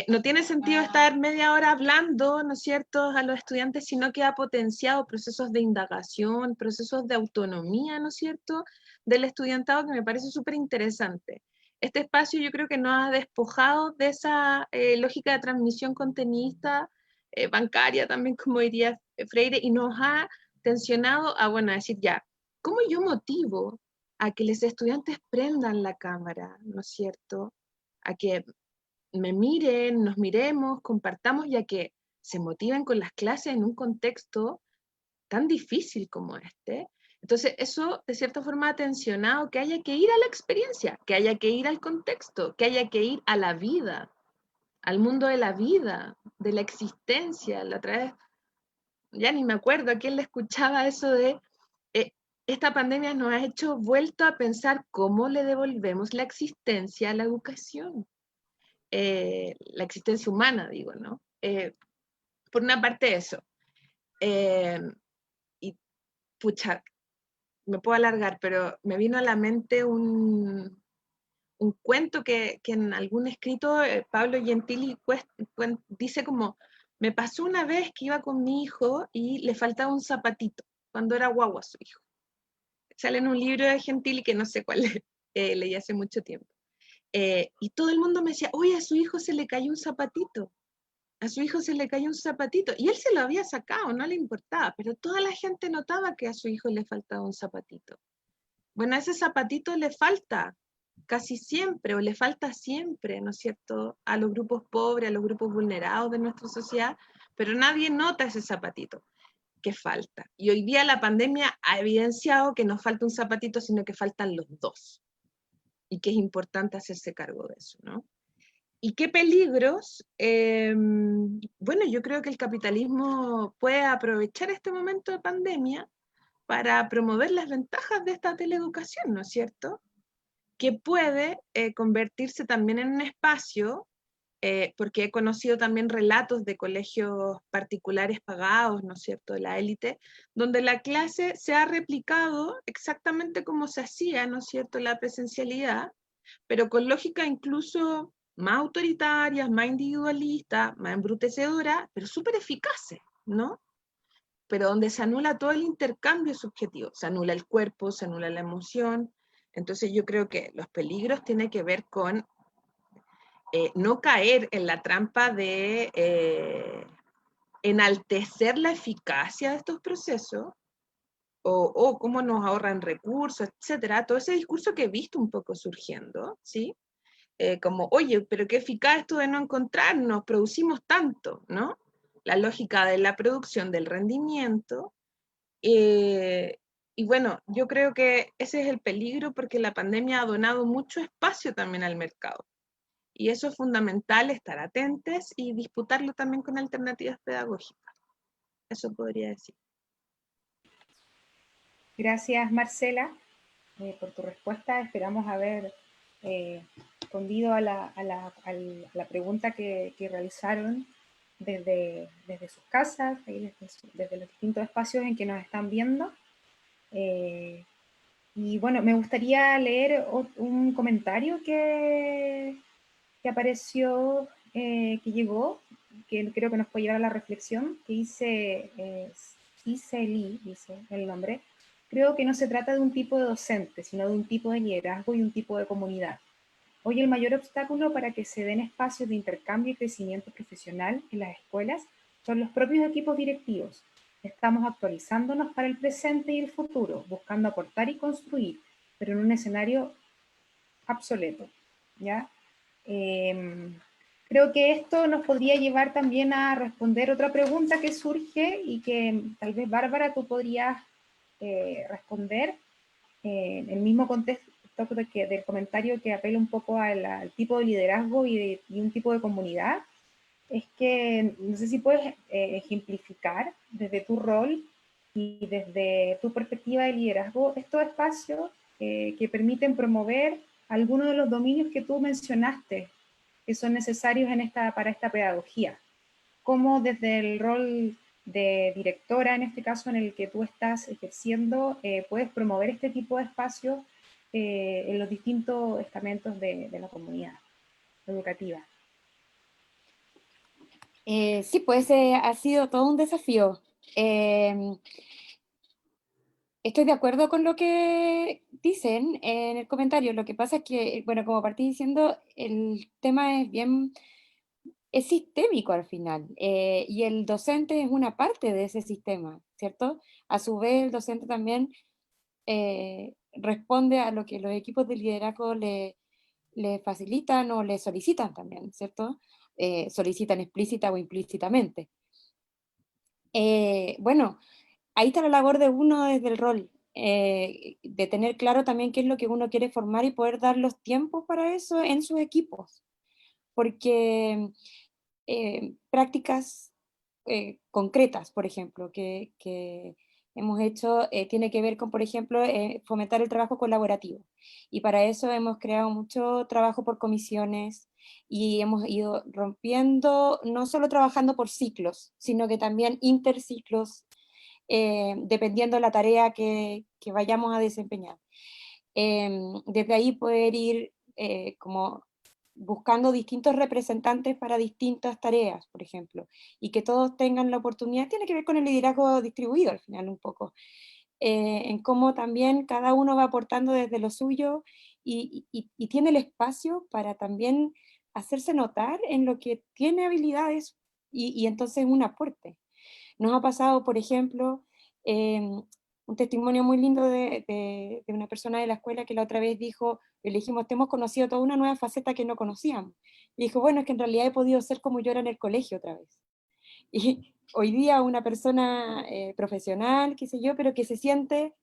no tiene sentido estar media hora hablando, ¿no es cierto?, a los estudiantes, sino que ha potenciado procesos de indagación, procesos de autonomía, ¿no es cierto?, del estudiantado, que me parece súper interesante. Este espacio yo creo que nos ha despojado de esa lógica de transmisión contenidista, bancaria también, como diría Freire, y nos ha tensionado a, bueno, a decir ya, ¿cómo yo motivo a que los estudiantes prendan la cámara, ¿no es cierto?, a que me miren, nos miremos, compartamos, ya que se motiven con las clases en un contexto tan difícil como este. Entonces, eso de cierta forma ha tensionado que haya que ir a la experiencia, que haya que ir al contexto, que haya que ir a la vida, al mundo de la vida, de la existencia. La otra vez, ya ni me acuerdo a quién le escuchaba eso de, esta pandemia nos ha hecho vuelto a pensar cómo le devolvemos la existencia a la educación. La existencia humana, digo, ¿no? Por una parte eso. Y pucha, me puedo alargar, pero me vino a la mente un cuento que en algún escrito Pablo Gentili dice como, me pasó una vez que iba con mi hijo y le faltaba un zapatito, cuando era guagua su hijo. Sale en un libro de Gentili que no sé cuál leí hace mucho tiempo. Y todo el mundo me decía, oye, a su hijo se le cayó un zapatito. A su hijo se le cayó un zapatito. Y él se lo había sacado, no le importaba, pero toda la gente notaba que a su hijo le faltaba un zapatito. Bueno, a ese zapatito le falta casi siempre, o le falta siempre, ¿no es cierto?, a los grupos pobres, a los grupos vulnerados de nuestra sociedad, pero nadie nota ese zapatito que falta. Y hoy día la pandemia ha evidenciado que no falta un zapatito, sino que faltan los dos. Y que es importante hacerse cargo de eso, ¿no? ¿Y qué peligros? Bueno, yo creo que el capitalismo puede aprovechar este momento de pandemia para promover las ventajas de esta teleeducación, ¿no es cierto? Que puede convertirse también en un espacio, porque he conocido también relatos de colegios particulares pagados, ¿no es cierto?, de la élite, donde la clase se ha replicado exactamente como se hacía, ¿no es cierto?, la presencialidad, pero con lógica incluso más autoritarias, más individualistas, más embrutecedoras, pero súper eficaces, ¿no? Pero donde se anula todo el intercambio subjetivo, se anula el cuerpo, se anula la emoción. Entonces yo creo que los peligros tienen que ver con no caer en la trampa de enaltecer la eficacia de estos procesos o cómo nos ahorran recursos, etcétera. Todo ese discurso que he visto un poco surgiendo, ¿sí? Como, oye, pero qué eficaz esto de no encontrarnos, producimos tanto, ¿no? La lógica de la producción, del rendimiento. Y bueno, yo creo que ese es el peligro porque la pandemia ha donado mucho espacio también al mercado. Y eso es fundamental, estar atentos y disputarlo también con alternativas pedagógicas. Eso podría decir. Gracias, Marcela, por tu respuesta. Esperamos haber respondido a la pregunta que realizaron desde sus casas, desde los distintos espacios en que nos están viendo. Y bueno, me gustaría leer un comentario que apareció, que llegó, que creo que nos puede llevar a la reflexión, que dice, Lee, dice el nombre: creo que no se trata de un tipo de docente, sino de un tipo de liderazgo y un tipo de comunidad. Hoy el mayor obstáculo para que se den espacios de intercambio y crecimiento profesional en las escuelas son los propios equipos directivos. Estamos actualizándonos para el presente y el futuro, buscando aportar y construir, pero en un escenario obsoleto, ¿ya? Creo que esto nos podría llevar también a responder otra pregunta que surge y que tal vez, Bárbara, tú podrías responder en el mismo contexto del comentario que apela un poco al tipo de liderazgo y un tipo de comunidad. Es que no sé si puedes ejemplificar desde tu rol y desde tu perspectiva de liderazgo estos espacios que permiten promover algunos de los dominios que tú mencionaste que son necesarios para esta pedagogía. Cómo desde el rol de directora, en este caso en el que tú estás ejerciendo, puedes promover este tipo de espacios en los distintos estamentos de la comunidad educativa. Sí, pues ha sido todo un desafío. Estoy de acuerdo con lo que dicen en el comentario. Lo que pasa es que, bueno, como partí diciendo, el tema es sistémico al final, y el docente es una parte de ese sistema, ¿cierto? A su vez, el docente también responde a lo que los equipos de liderazgo le facilitan o le solicitan también, ¿cierto? Solicitan explícita o implícitamente. Bueno, ahí está la labor de uno desde el rol, de tener claro también qué es lo que uno quiere formar y poder dar los tiempos para eso en sus equipos, porque prácticas concretas, por ejemplo, que hemos hecho, tiene que ver con, por ejemplo, fomentar el trabajo colaborativo. Y para eso hemos creado mucho trabajo por comisiones y hemos ido rompiendo, no solo trabajando por ciclos, sino que también interciclos, dependiendo de la tarea que vayamos a desempeñar. Desde ahí poder ir como buscando distintos representantes para distintas tareas, por ejemplo, y que todos tengan la oportunidad, tiene que ver con el liderazgo distribuido al final un poco, en cómo también cada uno va aportando desde lo suyo y tiene el espacio para también hacerse notar en lo que tiene habilidades y entonces un aporte. Nos ha pasado, por ejemplo, un testimonio muy lindo de una persona de la escuela que la otra vez dijo, le dijimos, te hemos conocido toda una nueva faceta que no conocíamos. Y dijo, bueno, es que en realidad he podido ser como yo era en el colegio otra vez. Y hoy día una persona profesional, qué sé yo, pero que se siente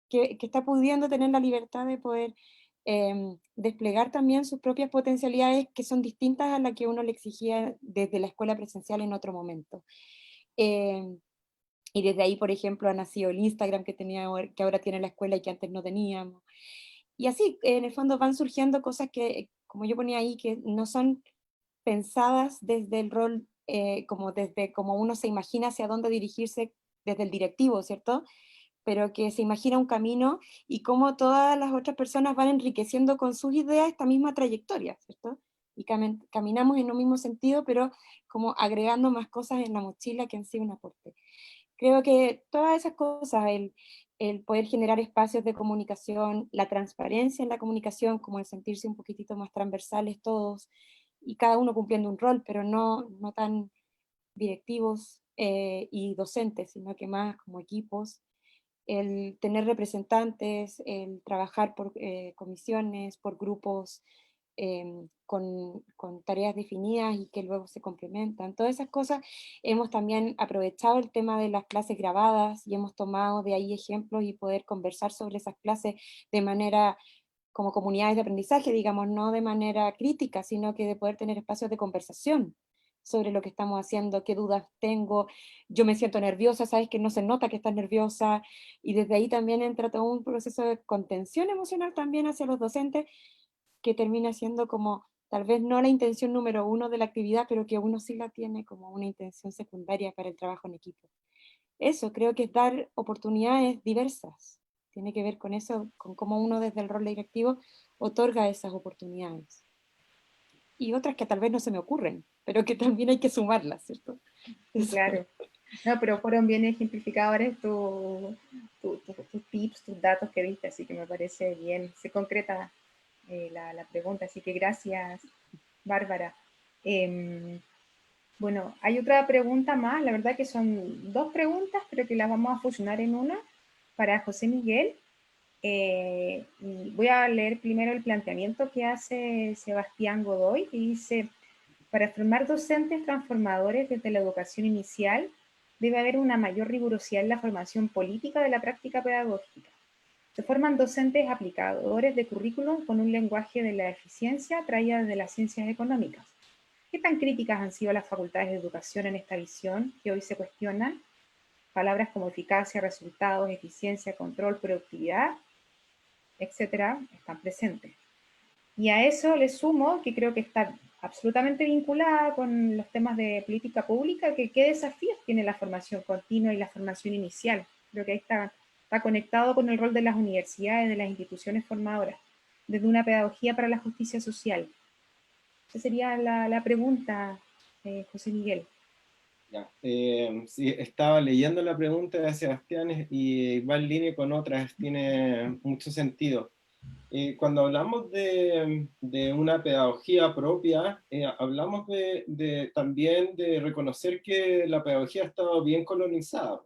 que está pudiendo tener la libertad de poder desplegar también sus propias potencialidades que son distintas a las que uno le exigía desde la escuela presencial en otro momento. Y desde ahí, por ejemplo, ha nacido el Instagram que ahora tiene la escuela y que antes no teníamos. Y así, en el fondo van surgiendo cosas que, como yo ponía ahí, que no son pensadas desde el rol, como desde como uno se imagina hacia dónde dirigirse desde el directivo, ¿cierto? Pero que se imagina un camino y cómo todas las otras personas van enriqueciendo con sus ideas esta misma trayectoria, ¿cierto? Y caminamos en un mismo sentido, pero como agregando más cosas en la mochila que han sido un aporte. Creo que todas esas cosas, el poder generar espacios de comunicación, la transparencia en la comunicación, como el sentirse un poquitito más transversales todos, y cada uno cumpliendo un rol, pero no tan directivos y docentes, sino que más como equipos, el tener representantes, el trabajar por comisiones, por grupos, con tareas definidas y que luego se complementan. Todas esas cosas hemos también aprovechado el tema de las clases grabadas y hemos tomado de ahí ejemplos y poder conversar sobre esas clases de manera como comunidades de aprendizaje, digamos, no de manera crítica, sino que de poder tener espacios de conversación sobre lo que estamos haciendo, qué dudas tengo, yo me siento nerviosa, sabes que no se nota que estás nerviosa, y desde ahí también entra todo un proceso de contención emocional también hacia los docentes, que termina siendo como, tal vez no la intención número uno de la actividad, pero que uno sí la tiene como una intención secundaria para el trabajo en equipo. Eso, creo que es dar oportunidades diversas. Tiene que ver con eso, con cómo uno desde el rol directivo otorga esas oportunidades. Y otras que tal vez no se me ocurren, pero que también hay que sumarlas, ¿cierto? Eso. Claro. No, pero fueron bien ejemplificadores tus tips, tus datos que diste, así que me parece bien, se concreta la pregunta, así que gracias, Bárbara. Bueno, hay otra pregunta más, la verdad que son dos preguntas, pero que las vamos a fusionar en una para José Miguel. Y voy a leer primero el planteamiento que hace Sebastián Godoy, que dice: para formar docentes transformadores desde la educación inicial, debe haber una mayor rigurosidad en la formación política de la práctica pedagógica. Se forman docentes aplicadores de currículum con un lenguaje de la eficiencia traída desde las ciencias económicas. ¿Qué tan críticas han sido las facultades de educación en esta visión que hoy se cuestionan? Palabras como eficacia, resultados, eficiencia, control, productividad, etcétera, están presentes. Y a eso le sumo que creo que está absolutamente vinculada con los temas de política pública, que qué desafíos tiene la formación continua y la formación inicial. Creo que ahí está conectado con el rol de las universidades, de las instituciones formadoras, desde una pedagogía para la justicia social. Esa sería la pregunta, José Miguel. Ya, sí, estaba leyendo la pregunta de Sebastián y va en línea con otras, tiene mucho sentido. Cuando hablamos de una pedagogía propia, hablamos también de reconocer que la pedagogía ha estado bien colonizada,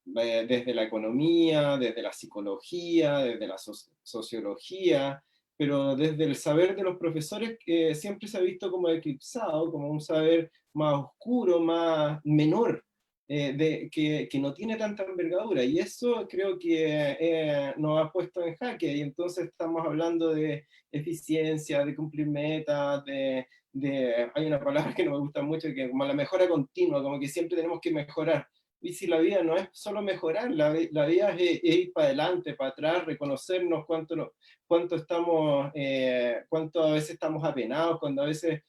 desde la economía, desde la psicología, desde la sociología, pero desde el saber de los profesores que siempre se ha visto como eclipsado, como un saber más oscuro, más menor, que no tiene tanta envergadura, y eso creo que nos ha puesto en jaque, y entonces estamos hablando de eficiencia, de cumplir metas, hay una palabra que no me gusta mucho, que es como la mejora continua, como que siempre tenemos que mejorar. Y si la vida no es solo mejorar, la vida es ir para adelante, para atrás, reconocernos cuánto estamos, cuánto a veces estamos apenados, cuando a veces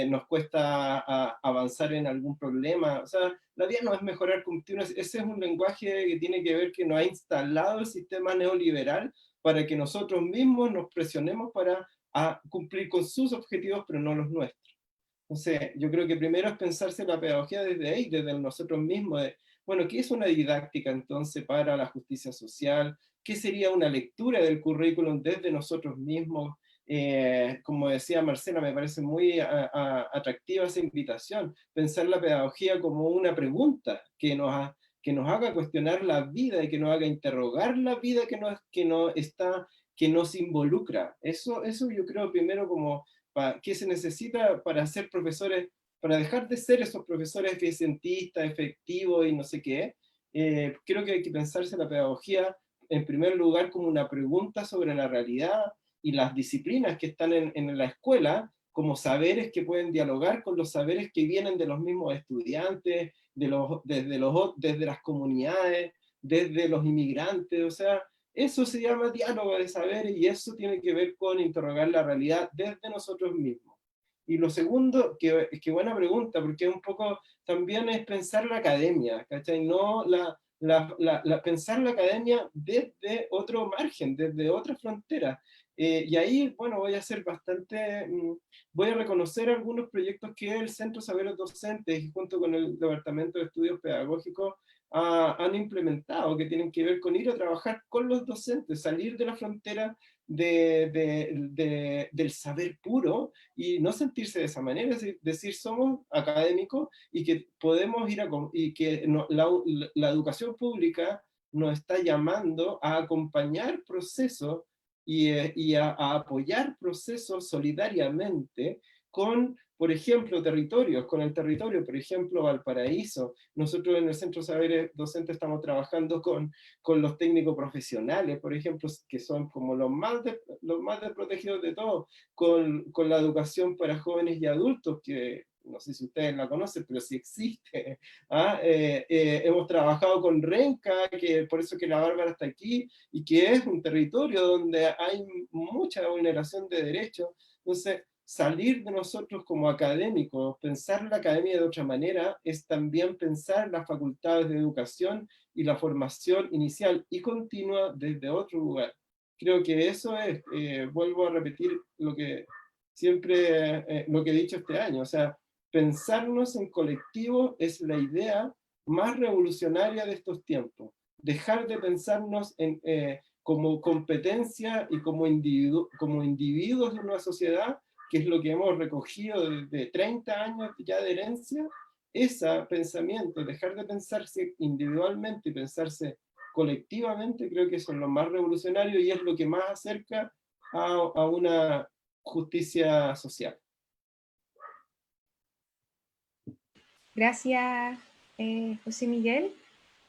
nos cuesta avanzar en algún problema. O sea, la vida no es mejorar continuo, ese es un lenguaje que tiene que ver que nos ha instalado el sistema neoliberal para que nosotros mismos nos presionemos para cumplir con sus objetivos, pero no los nuestros. Entonces, yo creo que primero es pensarse la pedagogía desde ahí, desde nosotros mismos, bueno, ¿qué es una didáctica entonces para la justicia social? ¿Qué sería una lectura del currículum desde nosotros mismos? Como decía Marcela, me parece muy atractiva esa invitación, pensar la pedagogía como una pregunta que nos haga cuestionar la vida y que nos haga interrogar la vida que nos involucra. Eso yo creo primero como qué se necesita para ser profesores, para dejar de ser esos profesores eficientistas, efectivos y no sé qué. Creo que hay que pensarse la pedagogía en primer lugar como una pregunta sobre la realidad y las disciplinas que están en la escuela como saberes que pueden dialogar con los saberes que vienen de los mismos estudiantes, desde las comunidades, desde los inmigrantes, o sea, eso se llama diálogo de saberes y eso tiene que ver con interrogar la realidad desde nosotros mismos. Y lo segundo, que buena pregunta, porque un poco también es pensar la academia, ¿cachai? No pensar la academia desde otro margen, desde otra frontera. Y ahí, bueno, voy a reconocer algunos proyectos que el Centro Saberes Docentes, junto con el Departamento de Estudios Pedagógicos, han implementado, que tienen que ver con ir a trabajar con los docentes, salir de la frontera del saber puro y no sentirse de esa manera, es decir, somos académicos y que podemos y que la educación pública nos está llamando a acompañar procesos y a apoyar procesos solidariamente con, por ejemplo, territorios, con el territorio, por ejemplo, Valparaíso. Nosotros en el Centro de Saberes Docentes estamos trabajando con los técnicos profesionales, por ejemplo, que son como los más desprotegidos de todos, con la educación para jóvenes y adultos, que no sé si ustedes la conocen, pero sí existe. ¿Ah? Hemos trabajado con Renca, que por eso que la Bárbara está aquí, y que es un territorio donde hay mucha vulneración de derechos. Entonces, salir de nosotros como académicos, pensar la academia de otra manera, es también pensar las facultades de educación y la formación inicial y continua desde otro lugar. Creo que eso es, vuelvo a repetir lo que siempre, lo que he dicho este año, o sea, pensarnos en colectivo es la idea más revolucionaria de estos tiempos. Dejar de pensarnos como competencia y como individuos de una sociedad, que es lo que hemos recogido desde 30 años ya de herencia. Ese pensamiento, dejar de pensarse individualmente y pensarse colectivamente, creo que eso es lo más revolucionario y es lo que más acerca a una justicia social. Gracias, José Miguel.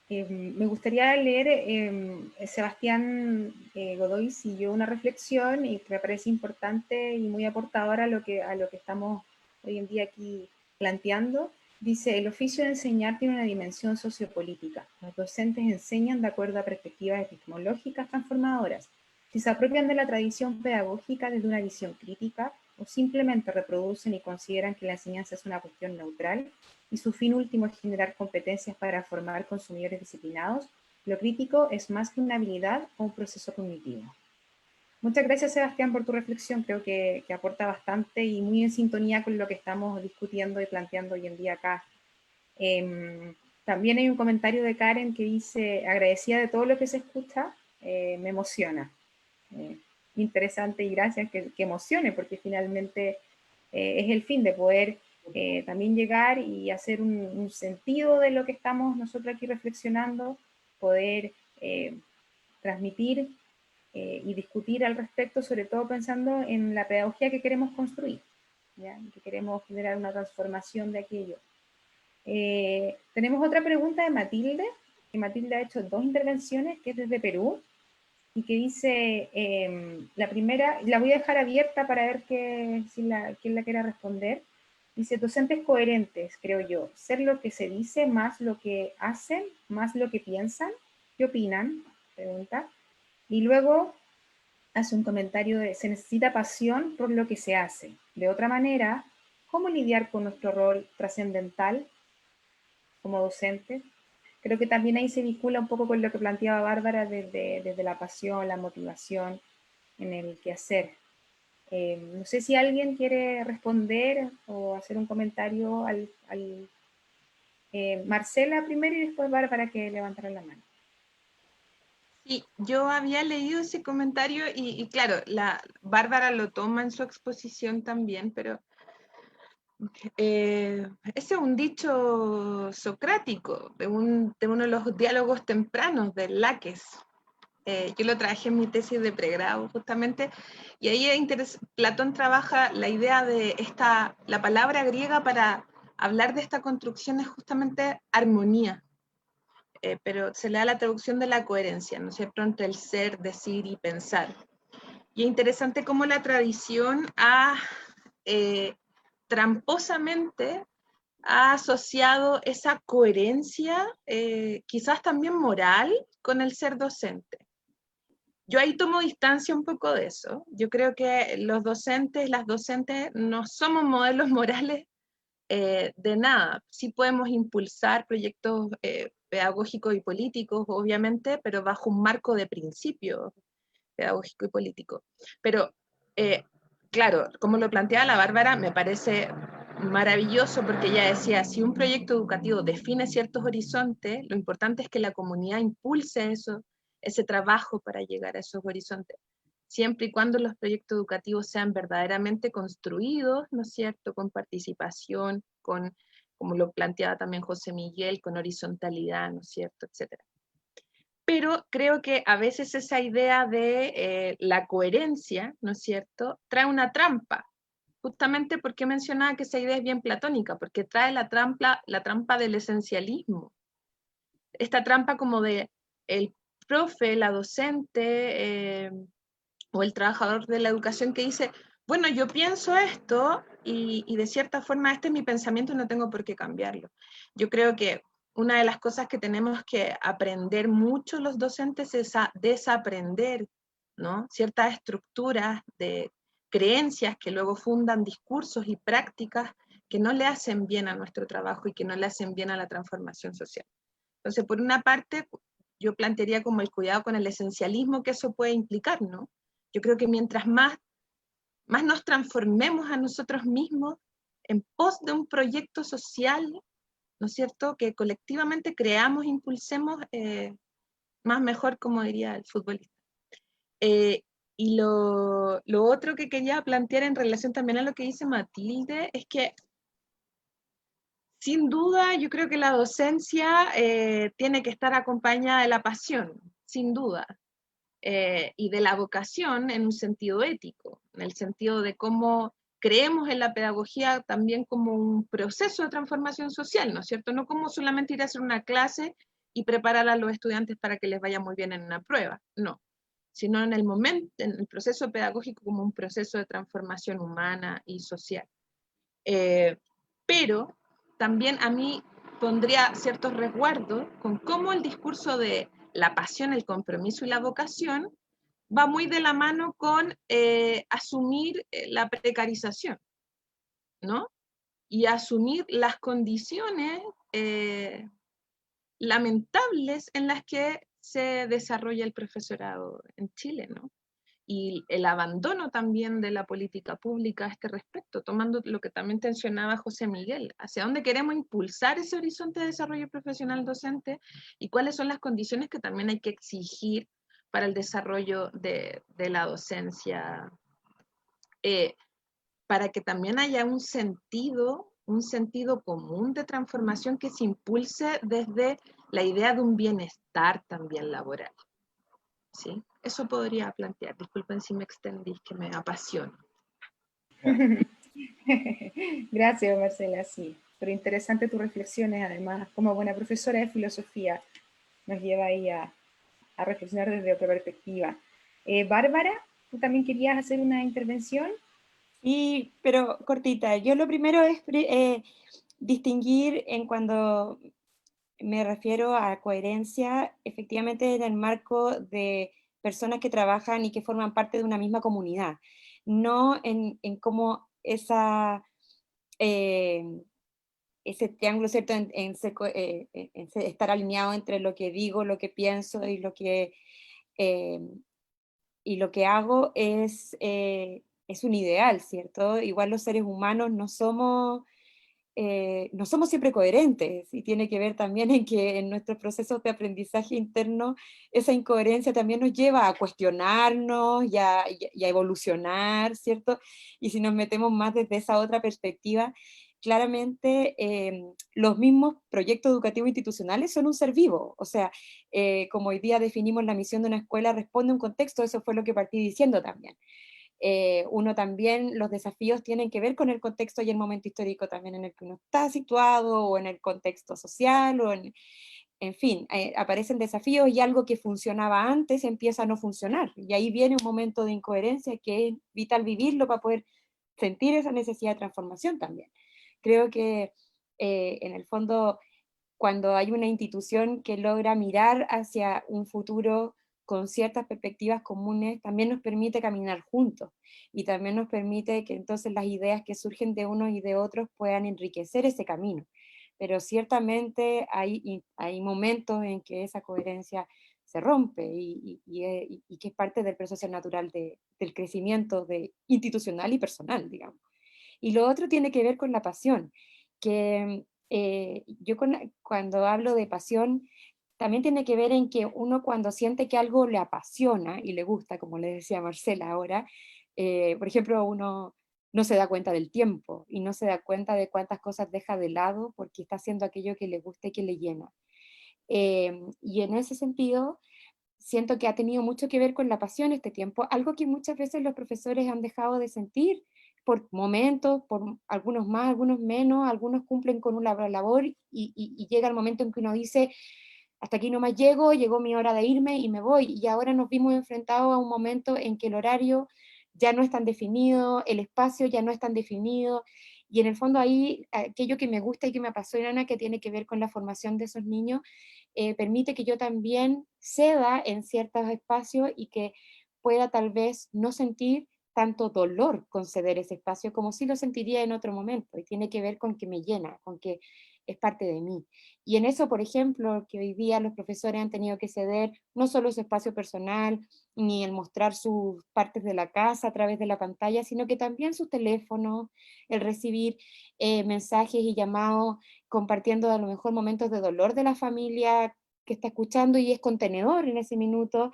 Me gustaría leer, Sebastián Godoy siguió una reflexión y que me parece importante y muy aportadora a lo que estamos hoy en día aquí planteando. Dice, el oficio de enseñar tiene una dimensión sociopolítica. Los docentes enseñan de acuerdo a perspectivas epistemológicas transformadoras. Si se apropian de la tradición pedagógica desde una visión crítica o simplemente reproducen y consideran que la enseñanza es una cuestión neutral, y su fin último es generar competencias para formar consumidores disciplinados, lo crítico es más que una habilidad o un proceso cognitivo. Muchas gracias, Sebastián, por tu reflexión. Creo que aporta bastante y muy en sintonía con lo que estamos discutiendo y planteando hoy en día acá. También hay un comentario de Karen que dice, agradecida de todo lo que se escucha, me emociona. Interesante y gracias que emocione, porque finalmente es el fin de poder también llegar y hacer un sentido de lo que estamos nosotros aquí reflexionando, poder transmitir y discutir al respecto, sobre todo pensando en la pedagogía que queremos construir, ¿ya? Que queremos generar una transformación de aquello. Tenemos otra pregunta de Matilde, que Matilde ha hecho 2 intervenciones, que es desde Perú, y que dice, la primera, la voy a dejar abierta para ver quién la quiera responder. Dice, docentes coherentes, creo yo, ser lo que se dice, más lo que hacen, más lo que piensan. ¿Qué opinan? Pregunta. Y luego hace un comentario de, se necesita pasión por lo que se hace. De otra manera, ¿cómo lidiar con nuestro rol trascendental como docentes? Creo que también ahí se vincula un poco con lo que planteaba Bárbara desde la pasión, la motivación en el quehacer. No sé si alguien quiere responder o hacer un comentario Marcela primero y después Bárbara, que levantará la mano. Sí, yo había leído ese comentario y claro, la Bárbara lo toma en su exposición también, pero ese es un dicho socrático de uno de los diálogos tempranos de Laques. Yo lo trabajé en mi tesis de pregrado justamente, y ahí Platón trabaja la idea de la palabra griega para hablar de esta construcción es justamente armonía, pero se le da la traducción de la coherencia, ¿no es cierto?, entre el ser, decir y pensar. Y es interesante cómo la tradición tramposamente ha asociado esa coherencia, quizás también moral, con el ser docente. Yo ahí tomo distancia un poco de eso. Yo creo que los docentes, las docentes, no somos modelos morales de nada. Sí podemos impulsar proyectos pedagógicos y políticos, obviamente, pero bajo un marco de principios pedagógico y político. Pero, claro, como lo planteaba la Bárbara, me parece maravilloso porque ella decía, si un proyecto educativo define ciertos horizontes, lo importante es que la comunidad impulse ese trabajo para llegar a esos horizontes, siempre y cuando los proyectos educativos sean verdaderamente construidos, ¿no es cierto?, con participación, como lo planteaba también José Miguel, con horizontalidad, ¿no es cierto?, etcétera. pero creo que a veces esa idea de la coherencia, ¿no es cierto?, trae una trampa, justamente porque mencionaba que esa idea es bien platónica, porque trae la trampa del esencialismo, esta trampa como de el profe, la docente, o el trabajador de la educación que dice, bueno, yo pienso esto y de cierta forma este es mi pensamiento y no tengo por qué cambiarlo. Yo creo que una de las cosas que tenemos que aprender mucho los docentes es a desaprender, ¿no?, ciertas estructuras de creencias que luego fundan discursos y prácticas que no le hacen bien a nuestro trabajo y que no le hacen bien a la transformación social. Entonces, por una parte, yo plantearía como el cuidado con el esencialismo que eso puede implicar, ¿no? Yo creo que mientras más nos transformemos a nosotros mismos en pos de un proyecto social, ¿no es cierto?, que colectivamente creamos, impulsemos, más mejor, como diría el futbolista. Y lo otro que quería plantear en relación también a lo que dice Matilde, es que sin duda yo creo que la docencia tiene que estar acompañada de la pasión, sin duda. Y de la vocación en un sentido ético, en el sentido de cómo creemos en la pedagogía también como un proceso de transformación social, ¿no es cierto? No como solamente ir a hacer una clase y preparar a los estudiantes para que les vaya muy bien en una prueba, no, sino en el momento, en el proceso pedagógico como un proceso de transformación humana y social. Pero también a mí pondría ciertos resguardos con cómo el discurso de la pasión, el compromiso y la vocación va muy de la mano con asumir la precarización, ¿no? Y asumir las condiciones lamentables en las que se desarrolla el profesorado en Chile, ¿no? Y el abandono también de la política pública a este respecto, tomando lo que también mencionaba José Miguel, hacia dónde queremos impulsar ese horizonte de desarrollo profesional docente y cuáles son las condiciones que también hay que exigir para el desarrollo de la docencia, para que también haya un sentido común de transformación que se impulse desde la idea de un bienestar también laboral. ¿Sí? Eso podría plantear. Disculpen si me extendí, que me apasiona. Gracias, Marcela, sí. Pero interesante tus reflexiones, además, como buena profesora de filosofía, nos lleva ahí a reflexionar desde otra perspectiva. Bárbara, ¿tú también querías hacer una intervención? Sí, pero cortita. Yo lo primero es distinguir en cuando me refiero a coherencia, efectivamente en el marco de personas que trabajan y que forman parte de una misma comunidad, no en cómo esa, ese triángulo, ¿cierto? En estar alineado entre lo que digo, lo que pienso eh, y lo que hago es un ideal, ¿cierto? Igual los seres humanos no somos siempre coherentes y tiene que ver también en que en nuestros procesos de aprendizaje interno esa incoherencia también nos lleva a cuestionarnos y a evolucionar, ¿cierto? Y si nos metemos más desde esa otra perspectiva, claramente los mismos proyectos educativos institucionales son un ser vivo, o sea, como hoy día definimos la misión de una escuela, responde a un contexto, eso fue lo que partí diciendo también. Uno también, los desafíos tienen que ver con el contexto y el momento histórico también en el que uno está situado, o en el contexto social, o en fin, aparecen desafíos y algo que funcionaba antes empieza a no funcionar, y ahí viene un momento de incoherencia que es vital vivirlo para poder sentir esa necesidad de transformación también. Creo que en el fondo, cuando hay una institución que logra mirar hacia un futuro con ciertas perspectivas comunes, también nos permite caminar juntos y también nos permite que entonces las ideas que surgen de unos y de otros puedan enriquecer ese camino. Pero ciertamente hay momentos en que esa coherencia se rompe y que es parte del proceso natural del crecimiento institucional y personal, digamos. Y lo otro tiene que ver con la pasión, que yo cuando hablo de pasión, también tiene que ver en que uno cuando siente que algo le apasiona y le gusta, como le decía Marcela ahora, por ejemplo, uno no se da cuenta del tiempo y no se da cuenta de cuántas cosas deja de lado porque está haciendo aquello que le gusta y que le llena. Y en ese sentido, siento que ha tenido mucho que ver con la pasión este tiempo, algo que muchas veces los profesores han dejado de sentir por momentos, por algunos más, algunos menos, algunos cumplen con una labor y llega el momento en que uno dice, hasta aquí nomás llego, llegó mi hora de irme y me voy, y ahora nos vimos enfrentados a un momento en que el horario ya no es tan definido, el espacio ya no es tan definido, y en el fondo ahí aquello que me gusta y que me apasiona, que tiene que ver con la formación de esos niños, permite que yo también ceda en ciertos espacios y que pueda tal vez no sentir tanto dolor con ceder ese espacio como si lo sentiría en otro momento, y tiene que ver con que me llena, con que es parte de mí. Y en eso, por ejemplo, que hoy día los profesores han tenido que ceder no solo su espacio personal, ni el mostrar sus partes de la casa a través de la pantalla, sino que también sus teléfonos, el recibir mensajes y llamados compartiendo a lo mejor momentos de dolor de la familia que está escuchando y es contenedor en ese minuto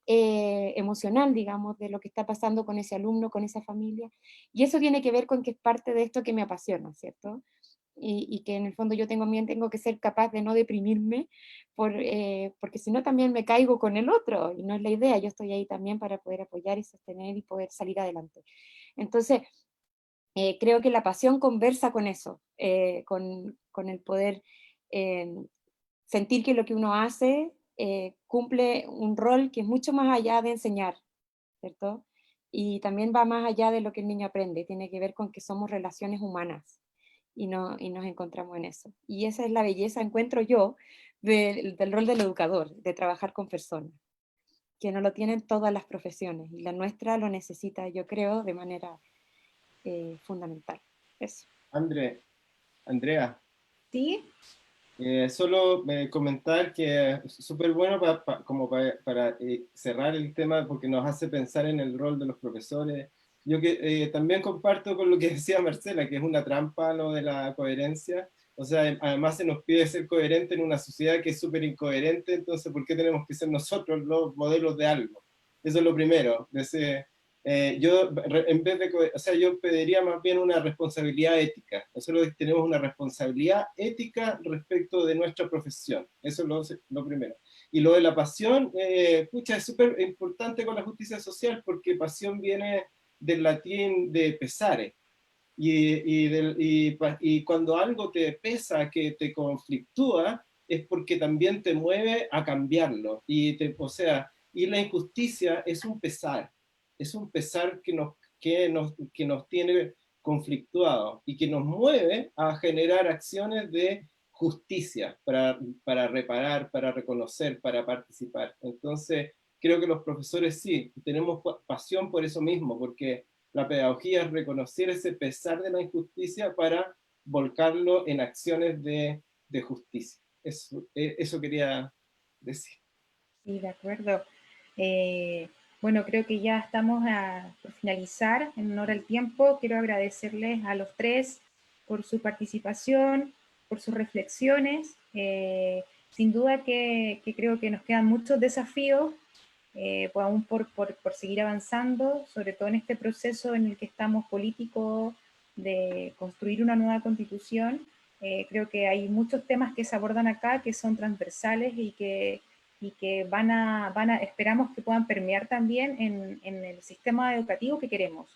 emocional, digamos, de lo que está pasando con ese alumno, con esa familia. Y eso tiene que ver con que es parte de esto que me apasiona, ¿cierto? Y que en el fondo yo también tengo que ser capaz de no deprimirme, porque si no también me caigo con el otro, y no es la idea, yo estoy ahí también para poder apoyar y sostener y poder salir adelante. Entonces, creo que la pasión conversa con eso, con el poder eh, sentir que lo que uno hace cumple un rol que es mucho más allá de enseñar, ¿cierto? Y también va más allá de lo que el niño aprende, tiene que ver con que somos relaciones humanas y, no, y nos encontramos en eso. Y esa es la belleza, encuentro yo, del rol del educador, de trabajar con personas, que no lo tienen todas las profesiones, y la nuestra lo necesita, yo creo, de manera fundamental. Eso. Andrea, ¿Sí? solo comentar que es súper bueno como para cerrar el tema porque nos hace pensar en el rol de los profesores. Yo que también comparto con lo que decía Marcela, que es una trampa lo de la coherencia. O sea, además se nos pide ser coherente en una sociedad que es súper incoherente, entonces ¿por qué tenemos que ser nosotros los modelos de algo? Eso es lo primero. En vez de, o sea, yo pediría más bien una responsabilidad ética. Nosotros tenemos una responsabilidad ética respecto de nuestra profesión. Eso es lo primero. Y lo de la pasión, pucha, es súper importante con la justicia social porque pasión viene del latín de pesare. Y cuando algo te pesa, que te conflictúa, es porque también te mueve a cambiarlo. O sea, y la injusticia es un pesar que nos tiene conflictuados y que nos mueve a generar acciones de justicia para reparar, para reconocer, para participar. Entonces, creo que los profesores sí, tenemos pasión por eso mismo, porque la pedagogía es reconocer ese pesar de la injusticia para volcarlo en acciones de justicia. Eso quería decir. Sí, de acuerdo. Eh, bueno, creo que ya estamos por finalizar. En honor al tiempo, quiero agradecerles a los tres por su participación, por sus reflexiones. Sin duda que creo que nos quedan muchos desafíos, pues aún por seguir avanzando, sobre todo en este proceso en el que estamos político de construir una nueva constitución. Creo que hay muchos temas que se abordan acá que son transversales y que esperamos que puedan permear también en el sistema educativo que queremos,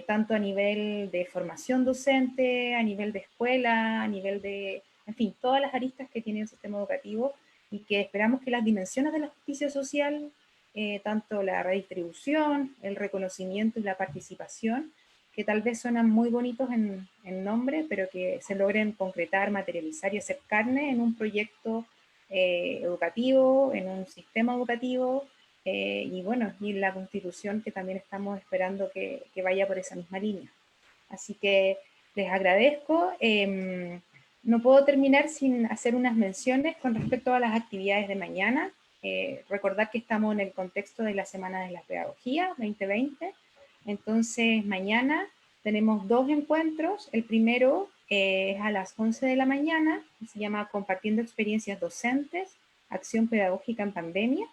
tanto a nivel de formación docente, a nivel de escuela, a nivel de, en fin, todas las aristas que tiene el sistema educativo, y que esperamos que las dimensiones de la justicia social, tanto la redistribución, el reconocimiento y la participación, que tal vez suenan muy bonitos en nombre, pero que se logren concretar, materializar y hacer carne en un proyecto educativo, en un sistema educativo, y bueno, y la Constitución, que también estamos esperando que vaya por esa misma línea. Así que les agradezco. No puedo terminar sin hacer unas menciones con respecto a las actividades de mañana. Recordar que estamos en el contexto de la Semana de la Pedagogía 2020. Entonces, mañana tenemos dos encuentros. El primero es a las 11 de la mañana, que se llama Compartiendo Experiencias Docentes, Acción Pedagógica en Pandemia.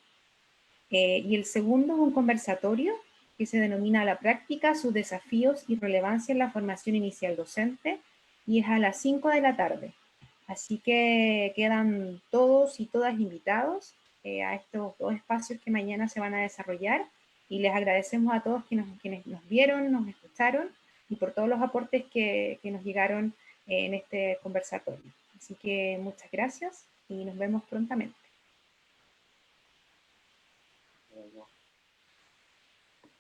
Y el segundo es un conversatorio que se denomina La práctica, sus desafíos y relevancia en la formación inicial docente, y es a las 5 de la tarde. Así que quedan todos y todas invitados. a estos dos espacios que mañana se van a desarrollar, y les agradecemos a todos quienes nos vieron, nos escucharon, y por todos los aportes que nos llegaron en este conversatorio. Así que muchas gracias y nos vemos prontamente.